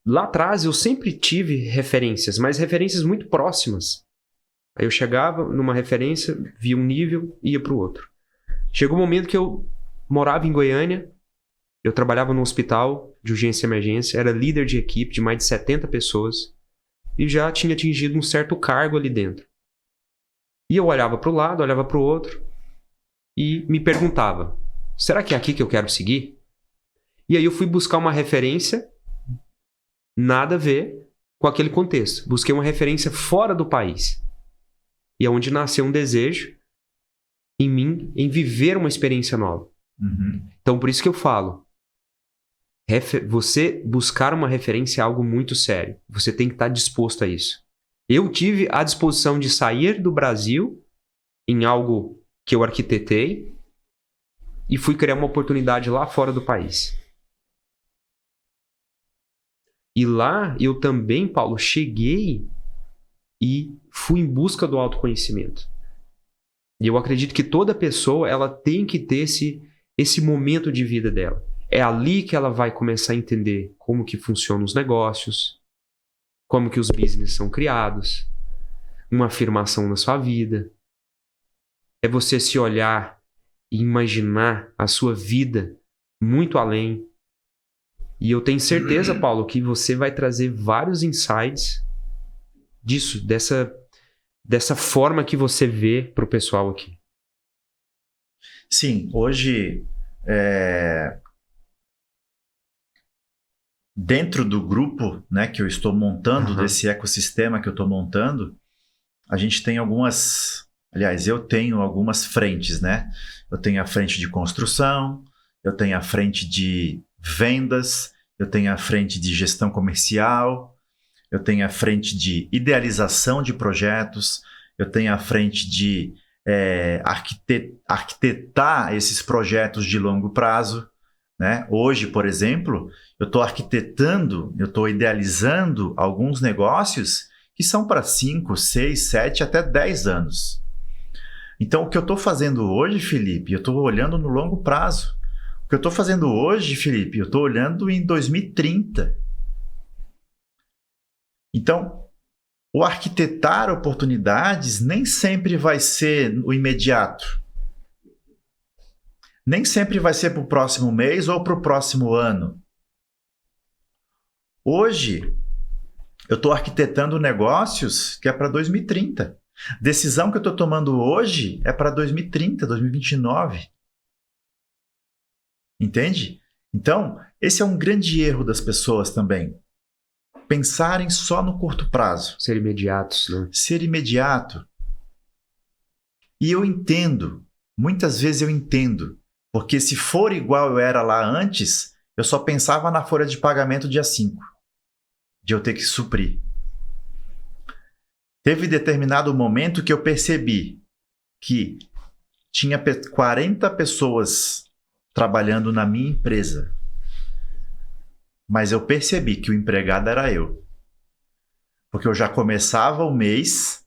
S2: Lá atrás eu sempre tive referências, mas referências muito próximas. Aí eu chegava numa referência, via um nível e ia para o outro. Chegou um momento que eu morava em Goiânia, eu trabalhava no hospital de urgência e emergência, era líder de equipe de mais de 70 pessoas e já tinha atingido um certo cargo ali dentro. E eu olhava para o lado, olhava para o outro e me perguntava, será que é aqui que eu quero seguir? E aí eu fui buscar uma referência, nada a ver com aquele contexto. Busquei uma referência fora do país. E é onde nasceu um desejo em mim em viver uma experiência nova.
S1: Uhum.
S2: Então, por isso que eu falo, você buscar uma referência é algo muito sério. Você tem que estar disposto a isso. Eu tive a disposição de sair do Brasil em algo que eu arquitetei e fui criar uma oportunidade lá fora do país. E lá eu também, Paulo, cheguei e fui em busca do autoconhecimento. E eu acredito que toda pessoa ela tem que ter esse momento de vida dela. É ali que ela vai começar a entender como que funcionam os negócios, como que os business são criados, uma afirmação na sua vida. É você se olhar e imaginar a sua vida muito além. E eu tenho certeza, Paulo, que você vai trazer vários insights disso, dessa forma que você vê para o pessoal aqui.
S1: Sim, hoje, dentro do grupo, né, que eu estou montando, desse ecossistema que eu estou montando, a gente tem eu tenho algumas frentes, né? Eu tenho a frente de construção, eu tenho a frente de vendas, eu tenho a frente de gestão comercial, eu tenho a frente de idealização de projetos, eu tenho a frente de arquitetar esses projetos de longo prazo, né? Hoje, por exemplo, eu estou idealizando alguns negócios que são para 5, 6, 7, até 10 anos. Então, o que eu estou fazendo hoje, Felipe, eu estou olhando no longo prazo. O que eu estou fazendo hoje, Felipe, eu estou olhando em 2030. Então, o arquitetar oportunidades nem sempre vai ser o imediato. Nem sempre vai ser para o próximo mês ou para o próximo ano. Hoje, eu estou arquitetando negócios que é para 2030. Decisão que eu estou tomando hoje é para 2030, 2029. Entende? Então, esse é um grande erro das pessoas também. Pensarem só no curto prazo.
S2: Ser imediatos, né?
S1: Ser imediato. E eu entendo, muitas vezes eu entendo, porque se for igual eu era lá antes, eu só pensava na folha de pagamento dia 5, de eu ter que suprir. Teve determinado momento que eu percebi que tinha 40 pessoas trabalhando na minha empresa. Mas eu percebi que o empregado era eu. Porque eu já começava o mês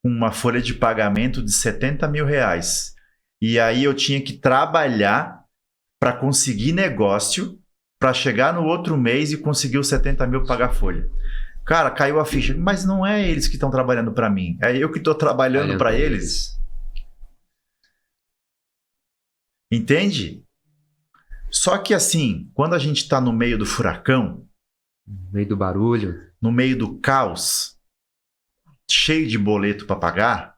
S1: uma folha de pagamento de 70 mil reais. E aí eu tinha que trabalhar para conseguir negócio, para chegar no outro mês e conseguir os 70 mil pagar a folha. Cara, caiu a ficha. Mas não é eles que estão trabalhando para mim. É eu que estou trabalhando para eles. Entende? Só que assim, quando a gente está no meio do furacão,
S2: no meio do barulho,
S1: no meio do caos, cheio de boleto para pagar,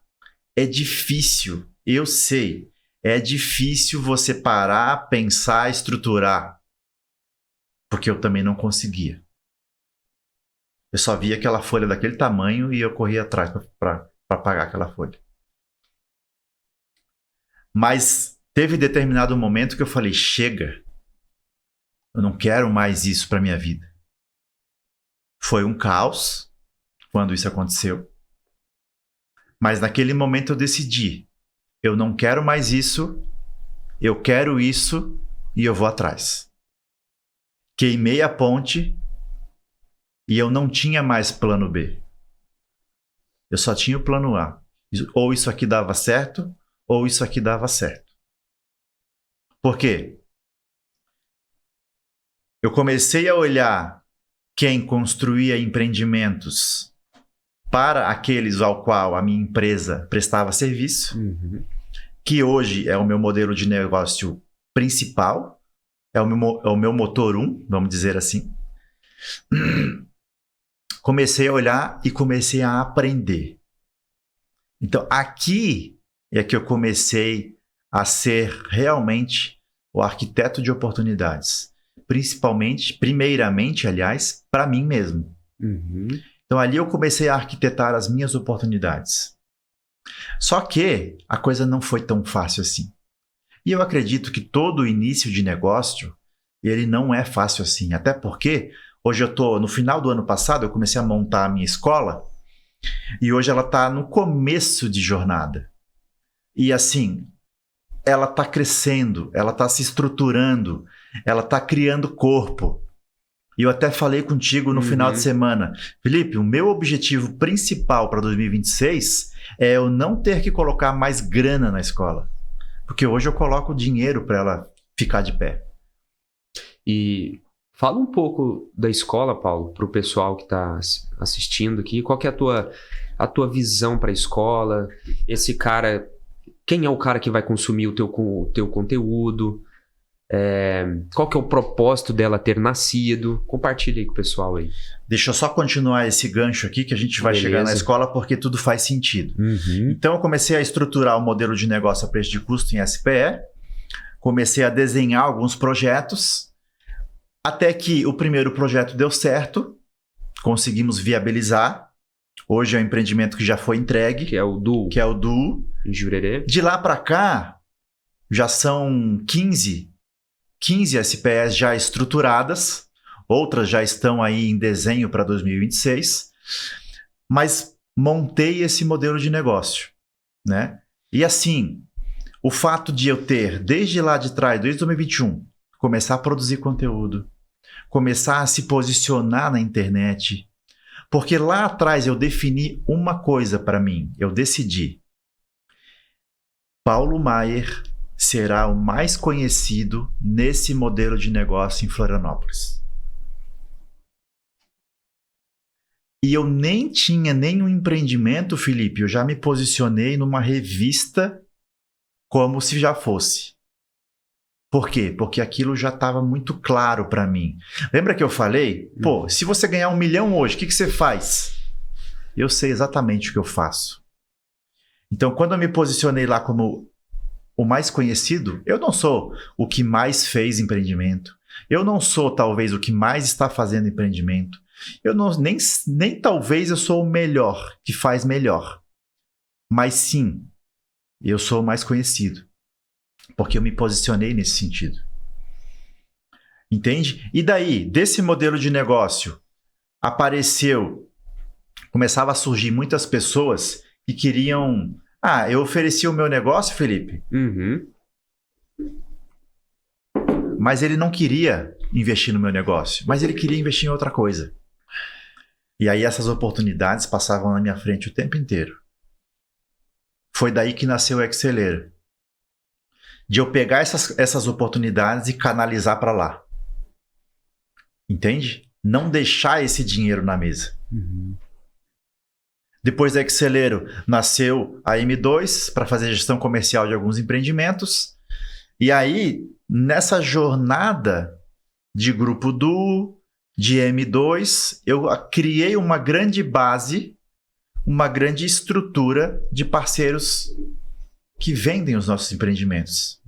S1: é difícil, eu sei, é difícil você parar, pensar, estruturar. Porque eu também não conseguia. Eu só via aquela folha daquele tamanho e eu corria atrás para pagar aquela folha. Mas teve determinado momento que eu falei, chega, eu não quero mais isso para minha vida. Foi um caos quando isso aconteceu. Mas naquele momento eu decidi, eu não quero mais isso, eu quero isso e eu vou atrás. Queimei a ponte e eu não tinha mais plano B. Eu só tinha o plano A. Ou isso aqui dava certo, ou isso aqui dava certo. Por quê? Eu comecei a olhar quem construía empreendimentos para aqueles ao qual a minha empresa prestava serviço, que hoje é o meu modelo de negócio principal, é o meu motor 1, vamos dizer assim. Comecei a olhar e comecei a aprender. Então, aqui é que eu comecei a ser realmente o arquiteto de oportunidades. Primeiramente, aliás, para mim mesmo. Então, ali eu comecei a arquitetar as minhas oportunidades. Só que a coisa não foi tão fácil assim. E eu acredito que todo início de negócio, ele não é fácil assim. Até porque hoje no final do ano passado, eu comecei a montar a minha escola e hoje ela está no começo de jornada. E assim, ela está crescendo, ela está se estruturando, ela está criando corpo. E eu até falei contigo no final de semana, Felipe, o meu objetivo principal para 2026 é eu não ter que colocar mais grana na escola. Porque hoje eu coloco dinheiro para ela ficar de pé.
S2: E fala um pouco da escola, Paulo, para o pessoal que está assistindo aqui. Qual que é a tua visão para a escola? Esse cara, quem é o cara que vai consumir o teu conteúdo? Qual que é o propósito dela ter nascido? Compartilha aí com o pessoal aí.
S1: Deixa eu só continuar esse gancho aqui que a gente vai chegar na escola porque tudo faz sentido. Então eu comecei a estruturar o modelo de negócio a preço de custo em SPE, comecei a desenhar alguns projetos, até que o primeiro projeto deu certo, conseguimos viabilizar. Hoje é um empreendimento que já foi entregue.
S2: Que é o Duo.
S1: Em
S2: Jurerê.
S1: De lá para cá, já são 15 SPEs já estruturadas, outras já estão aí em desenho para 2026, mas montei esse modelo de negócio, né? E assim, o fato de eu ter, desde lá de trás, desde 2021, começar a produzir conteúdo, começar a se posicionar na internet, porque lá atrás eu defini uma coisa para mim, eu decidi, Paulo Maier será o mais conhecido nesse modelo de negócio em Florianópolis. E eu nem tinha nenhum empreendimento, Felipe, eu já me posicionei numa revista como se já fosse. Por quê? Porque aquilo já estava muito claro para mim. Lembra que eu falei? Pô, se você ganhar 1 milhão hoje, o que você faz? Eu sei exatamente o que eu faço. Então, quando eu me posicionei lá como o mais conhecido, eu não sou o que mais fez empreendimento. Eu não sou, talvez, o que mais está fazendo empreendimento. Eu não, nem talvez eu sou o melhor, que faz melhor. Mas sim, eu sou o mais conhecido. Porque eu me posicionei nesse sentido. Entende? E daí, desse modelo de negócio, começava a surgir muitas pessoas que queriam... eu ofereci o meu negócio, Felipe. Mas ele não queria investir no meu negócio, mas ele queria investir em outra coisa. E aí essas oportunidades passavam na minha frente o tempo inteiro. Foi daí que nasceu o Exceleiro. De eu pegar essas oportunidades e canalizar para lá. Entende? Não deixar esse dinheiro na mesa. Depois da Exceleiro, nasceu a M2 para fazer gestão comercial de alguns empreendimentos. E aí, nessa jornada de Grupo Duo, de M2, eu criei uma grande base, uma grande estrutura de parceiros que vendem os nossos empreendimentos.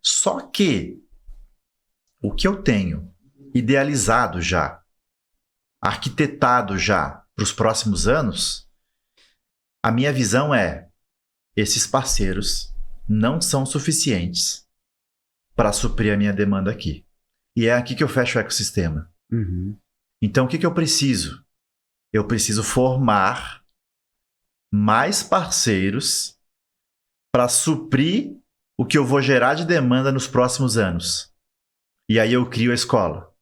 S1: Só que o que eu tenho idealizado já, arquitetado já para os próximos anos, a minha visão é: esses parceiros não são suficientes para suprir a minha demanda aqui. E é aqui que eu fecho o ecossistema. Então, o que eu preciso? Eu preciso formar mais parceiros para suprir o que eu vou gerar de demanda nos próximos anos. E aí eu crio a escola.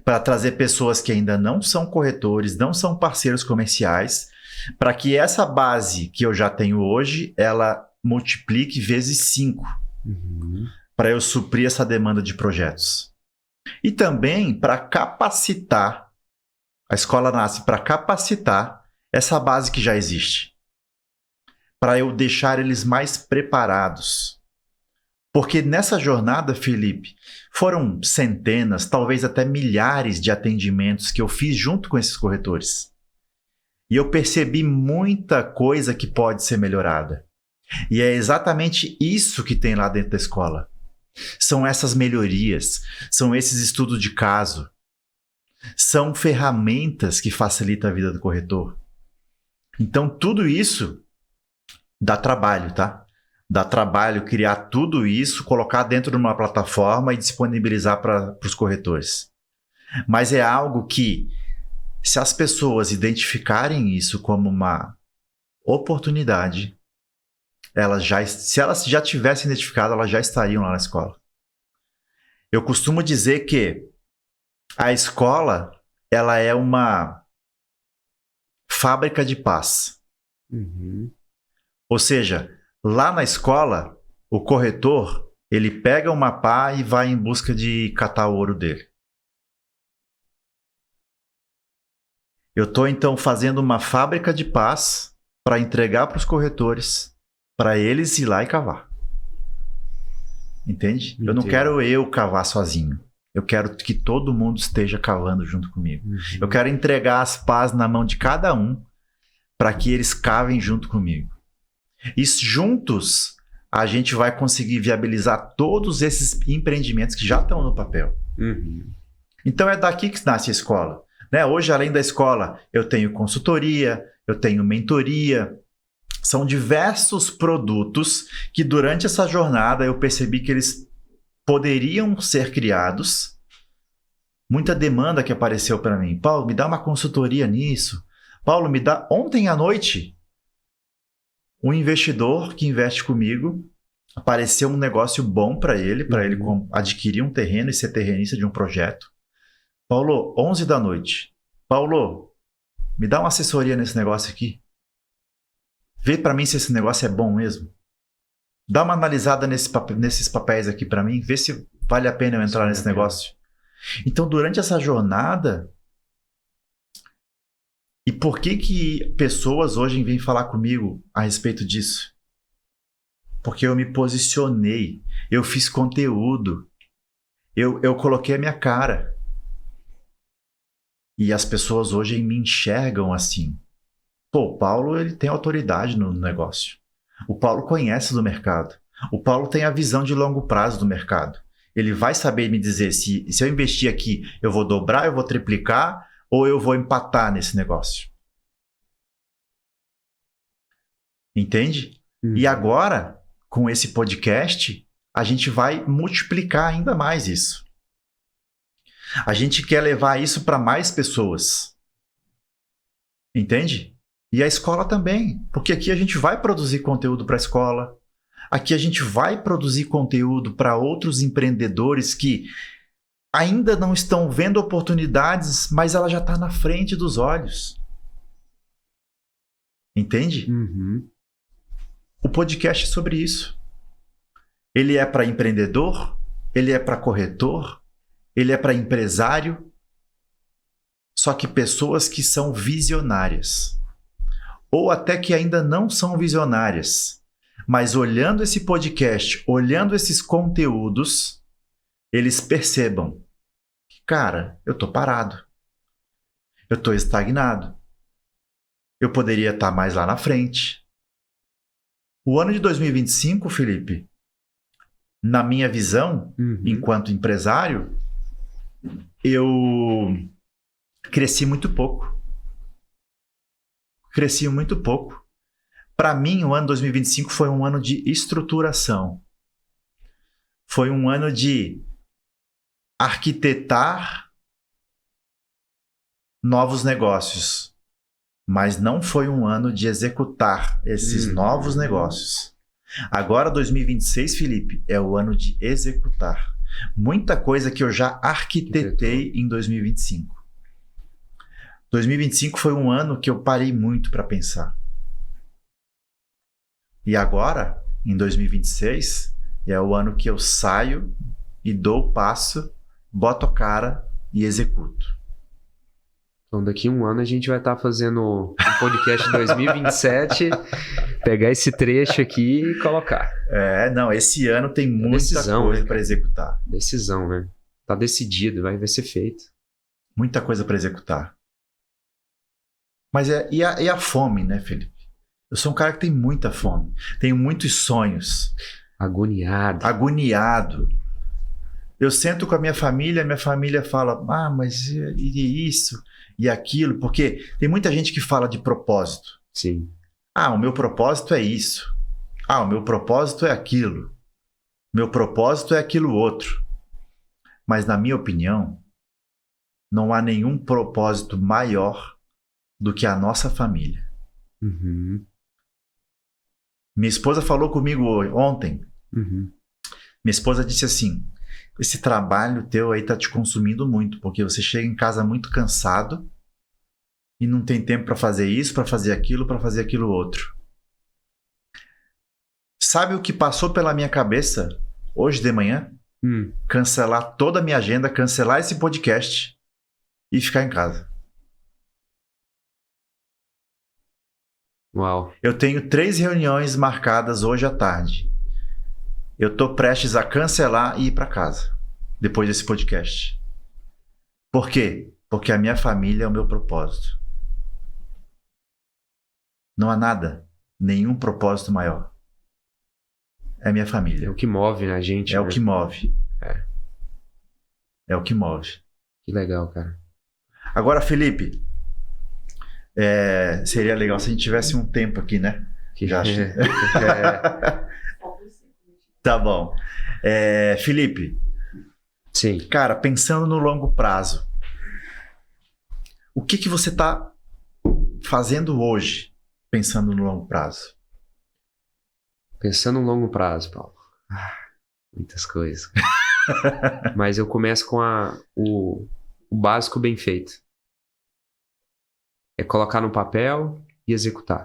S1: Para trazer pessoas que ainda não são corretores, não são parceiros comerciais, para que essa base que eu já tenho hoje, ela multiplique vezes 5. Para eu suprir essa demanda de projetos. E também para capacitar, a escola nasce para capacitar essa base que já existe. Para eu deixar eles mais preparados. Porque nessa jornada, Felipe, foram centenas, talvez até milhares de atendimentos que eu fiz junto com esses corretores. E eu percebi muita coisa que pode ser melhorada. E é exatamente isso que tem lá dentro da escola. São essas melhorias, são esses estudos de caso, são ferramentas que facilitam a vida do corretor. Então, tudo isso dá trabalho, tá? Dá trabalho criar tudo isso, colocar dentro de uma plataforma e disponibilizar para os corretores. Mas é algo que, se as pessoas identificarem isso como uma oportunidade, se elas já tivessem identificado, elas já estariam lá na escola. Eu costumo dizer que a escola, ela é uma fábrica de paz. Ou seja, lá na escola, o corretor, ele pega uma pá e vai em busca de catar o ouro dele. Eu estou, então, fazendo uma fábrica de paz para entregar para os corretores, para eles ir lá e cavar. Entende? Eu não quero eu cavar sozinho. Eu quero que todo mundo esteja cavando junto comigo. Eu quero entregar as pás na mão de cada um para que eles cavem junto comigo. E juntos a gente vai conseguir viabilizar todos esses empreendimentos que já estão no papel. Então é daqui que nasce a escola. Né? Hoje, além da escola, eu tenho consultoria, eu tenho mentoria. São diversos produtos que durante essa jornada eu percebi que eles poderiam ser criados. Muita demanda que apareceu para mim. Paulo, me dá uma consultoria nisso. Paulo, me dá... Ontem à noite, um investidor que investe comigo, apareceu um negócio bom para ele adquirir um terreno e ser terrenista de um projeto. Paulo, 11 da noite. Paulo, me dá uma assessoria nesse negócio aqui. Vê para mim se esse negócio é bom mesmo. Dá uma analisada nesses papéis aqui para mim. Vê se vale a pena eu entrar nesse negócio. Então, durante essa jornada... E por que pessoas hoje vêm falar comigo a respeito disso? Porque eu me posicionei. Eu fiz conteúdo. Eu coloquei a minha cara. E as pessoas hoje me enxergam assim. Pô, o Paulo, ele tem autoridade no negócio. O Paulo conhece do mercado. O Paulo tem a visão de longo prazo do mercado. Ele vai saber me dizer se eu investir aqui, eu vou dobrar, eu vou triplicar ou eu vou empatar nesse negócio. Entende? E agora, com esse podcast, a gente vai multiplicar ainda mais isso. A gente quer levar isso para mais pessoas. Entende? E a escola também, porque aqui a gente vai produzir conteúdo para a escola, aqui a gente vai produzir conteúdo para outros empreendedores que ainda não estão vendo oportunidades, mas ela já está na frente dos olhos. Entende? O podcast é sobre isso. Ele é para empreendedor, ele é para corretor, ele é para empresário, só que pessoas que são visionárias. Ou até que ainda não são visionárias, mas olhando esse podcast, olhando esses conteúdos, eles percebam que, cara, eu tô parado. Eu tô estagnado. Eu poderia estar mais lá na frente. O ano de 2025, Felipe, na minha visão, enquanto empresário, eu cresci muito pouco. Cresci muito pouco. Para mim, o ano 2025 foi um ano de estruturação. Foi um ano de arquitetar novos negócios. Mas não foi um ano de executar esses novos negócios. Agora, 2026, Felipe, é o ano de executar. Muita coisa que eu já arquitetei em 2025. 2025 foi um ano que eu parei muito para pensar. E agora, em 2026, é o ano que eu saio e dou o passo, boto a cara e executo.
S2: Então, daqui a um ano a gente vai estar fazendo um podcast 2027, pegar esse trecho aqui e colocar.
S1: Não, esse ano tem muita coisa para executar.
S2: Decisão, né? Tá decidido, vai ser feito.
S1: Muita coisa para executar. Mas e a fome, né, Felipe? Eu sou um cara que tem muita fome. Tenho muitos sonhos. Agoniado. Eu sento com a minha família fala, mas e isso e aquilo, porque tem muita gente que fala de propósito.
S2: Sim.
S1: O meu propósito é isso. O meu propósito é aquilo. Meu propósito é aquilo outro. Mas, na minha opinião, não há nenhum propósito maior do que a nossa família.
S2: Uhum.
S1: Minha esposa falou comigo ontem.
S2: Uhum.
S1: Minha esposa disse assim, esse trabalho teu aí tá te consumindo muito, porque você chega em casa muito cansado e não tem tempo para fazer isso, para fazer aquilo outro. Sabe o que passou pela minha cabeça hoje de manhã? Cancelar toda a minha agenda, cancelar esse podcast e ficar em casa.
S2: Uau.
S1: Eu tenho 3 reuniões marcadas hoje à tarde. Eu tô prestes a cancelar e ir para casa depois desse podcast. Por quê? Porque a minha família é o meu propósito. Não há nada, nenhum propósito maior. É a minha família.
S2: É o que move, né, a gente?
S1: É o que move. É o que move.
S2: Que legal, cara.
S1: Agora, Felipe, seria legal se a gente tivesse um tempo aqui, né? Já acho. Tá bom. Felipe.
S2: Sim.
S1: Cara, pensando no longo prazo, o que você tá fazendo hoje, pensando no longo prazo?
S2: Pensando no longo prazo, Paulo. Muitas coisas. Mas eu começo com o básico bem feito. É colocar no papel e executar.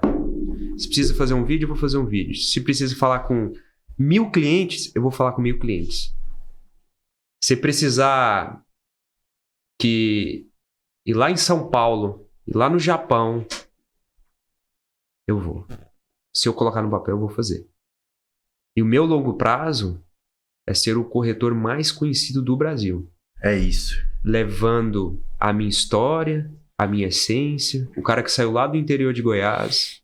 S2: Se precisa fazer um vídeo, eu vou fazer um vídeo. Se precisa falar com 1000 clientes, eu vou falar com 1000 clientes. Se precisar ir lá em São Paulo, ir lá no Japão, eu vou. Se eu colocar no papel, eu vou fazer. E o meu longo prazo é ser o corretor mais conhecido do Brasil.
S1: É isso.
S2: Levando a minha história, a minha essência, o cara que saiu lá do interior de Goiás,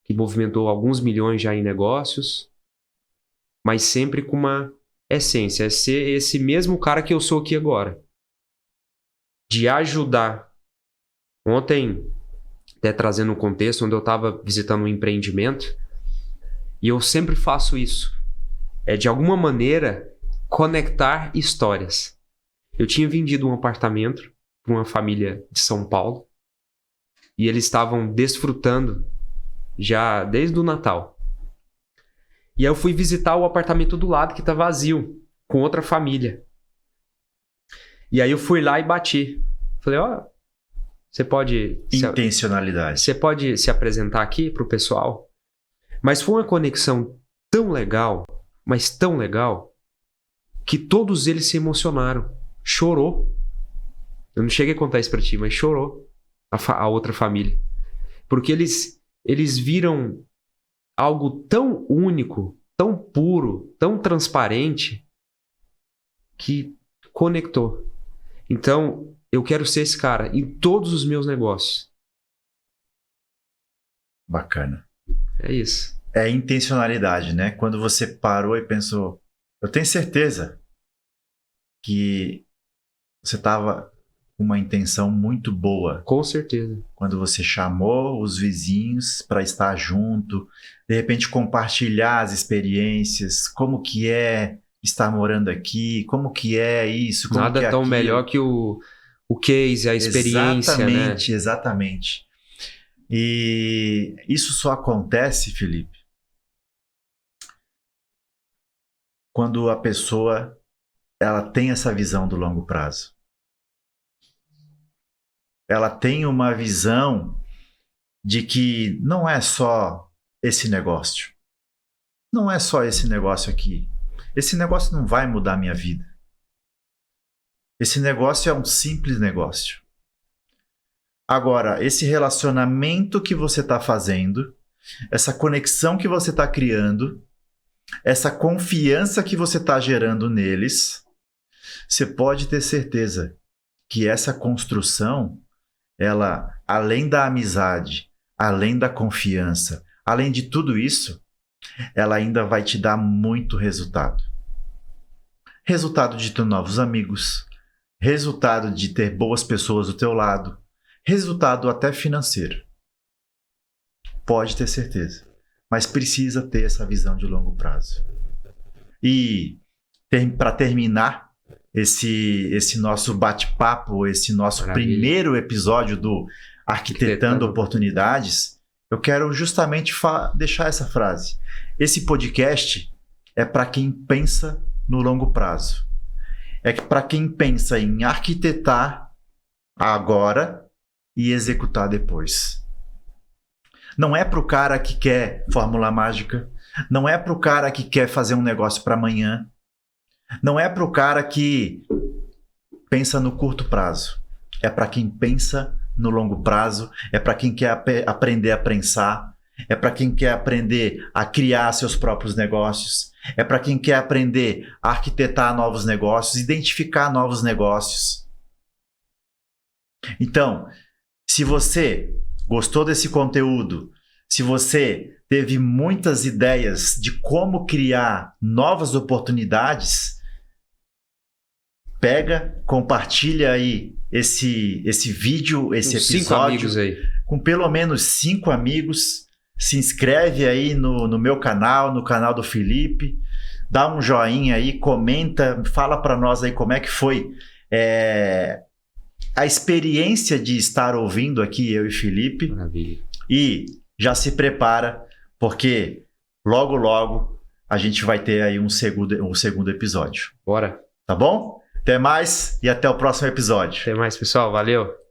S2: que movimentou alguns milhões já em negócios, mas sempre com uma essência, é ser esse mesmo cara que eu sou aqui agora. De ajudar. Ontem, até trazendo um contexto, onde eu estava visitando um empreendimento, e eu sempre faço isso. É, de alguma maneira, conectar histórias. Eu tinha vendido um apartamento para uma família de São Paulo, e eles estavam desfrutando já desde o Natal. E aí eu fui visitar o apartamento do lado que tá vazio, com outra família. E aí eu fui lá e bati. Falei, você pode...
S1: Intencionalidade.
S2: Você pode se apresentar aqui pro pessoal? Mas foi uma conexão tão legal, mas tão legal, que todos eles se emocionaram. Chorou. Eu não cheguei a contar isso pra ti, mas chorou a outra família. Porque eles viram algo tão único, tão puro, tão transparente, que conectou. Então, eu quero ser esse cara em todos os meus negócios.
S1: Bacana.
S2: É isso.
S1: É intencionalidade, né? Quando você parou e pensou, eu tenho certeza que você estava com uma intenção muito boa.
S2: Com certeza.
S1: Quando você chamou os vizinhos para estar junto, de repente compartilhar as experiências, como que é estar morando aqui, como que é isso, como
S2: Nada
S1: que é
S2: tão
S1: aquilo.
S2: melhor que o case, a experiência,
S1: Exatamente,
S2: né?
S1: exatamente. E isso só acontece, Felipe, quando a pessoa ela tem essa visão do longo prazo. Ela tem uma visão de que não é só esse negócio. Não é só esse negócio aqui. Esse negócio não vai mudar a minha vida. Esse negócio é um simples negócio. Agora, esse relacionamento que você está fazendo, essa conexão que você está criando, essa confiança que você está gerando neles, você pode ter certeza que essa construção, ela, além da amizade, além da confiança, além de tudo isso, ela ainda vai te dar muito resultado. Resultado de ter novos amigos, resultado de ter boas pessoas do teu lado, resultado até financeiro. Pode ter certeza. Mas precisa ter essa visão de longo prazo. E para terminar esse nosso bate-papo, esse nosso primeiro episódio do Arquitetando Oportunidades, eu quero justamente deixar essa frase. Esse podcast é para quem pensa no longo prazo. É para quem pensa em arquitetar agora e executar depois. Não é para o cara que quer fórmula mágica, não é para o cara que quer fazer um negócio para amanhã, não é para o cara que pensa no curto prazo. É para quem pensa no longo prazo, é para quem quer aprender a pensar, é para quem quer aprender a criar seus próprios negócios, é para quem quer aprender a arquitetar novos negócios, identificar novos negócios. Então, se você gostou desse conteúdo, se você teve muitas ideias de como criar novas oportunidades, pega, compartilha aí esse vídeo, esse episódio com pelo menos 5 amigos. Se inscreve aí no meu canal, no canal do Felipe, dá um joinha aí, comenta, fala para nós aí como é que foi a experiência de estar ouvindo aqui eu e Felipe.
S2: Maravilha.
S1: E já se prepara, porque logo, logo a gente vai ter aí um segundo episódio.
S2: Bora.
S1: Tá bom? Até mais e até o próximo episódio.
S2: Até mais, pessoal. Valeu.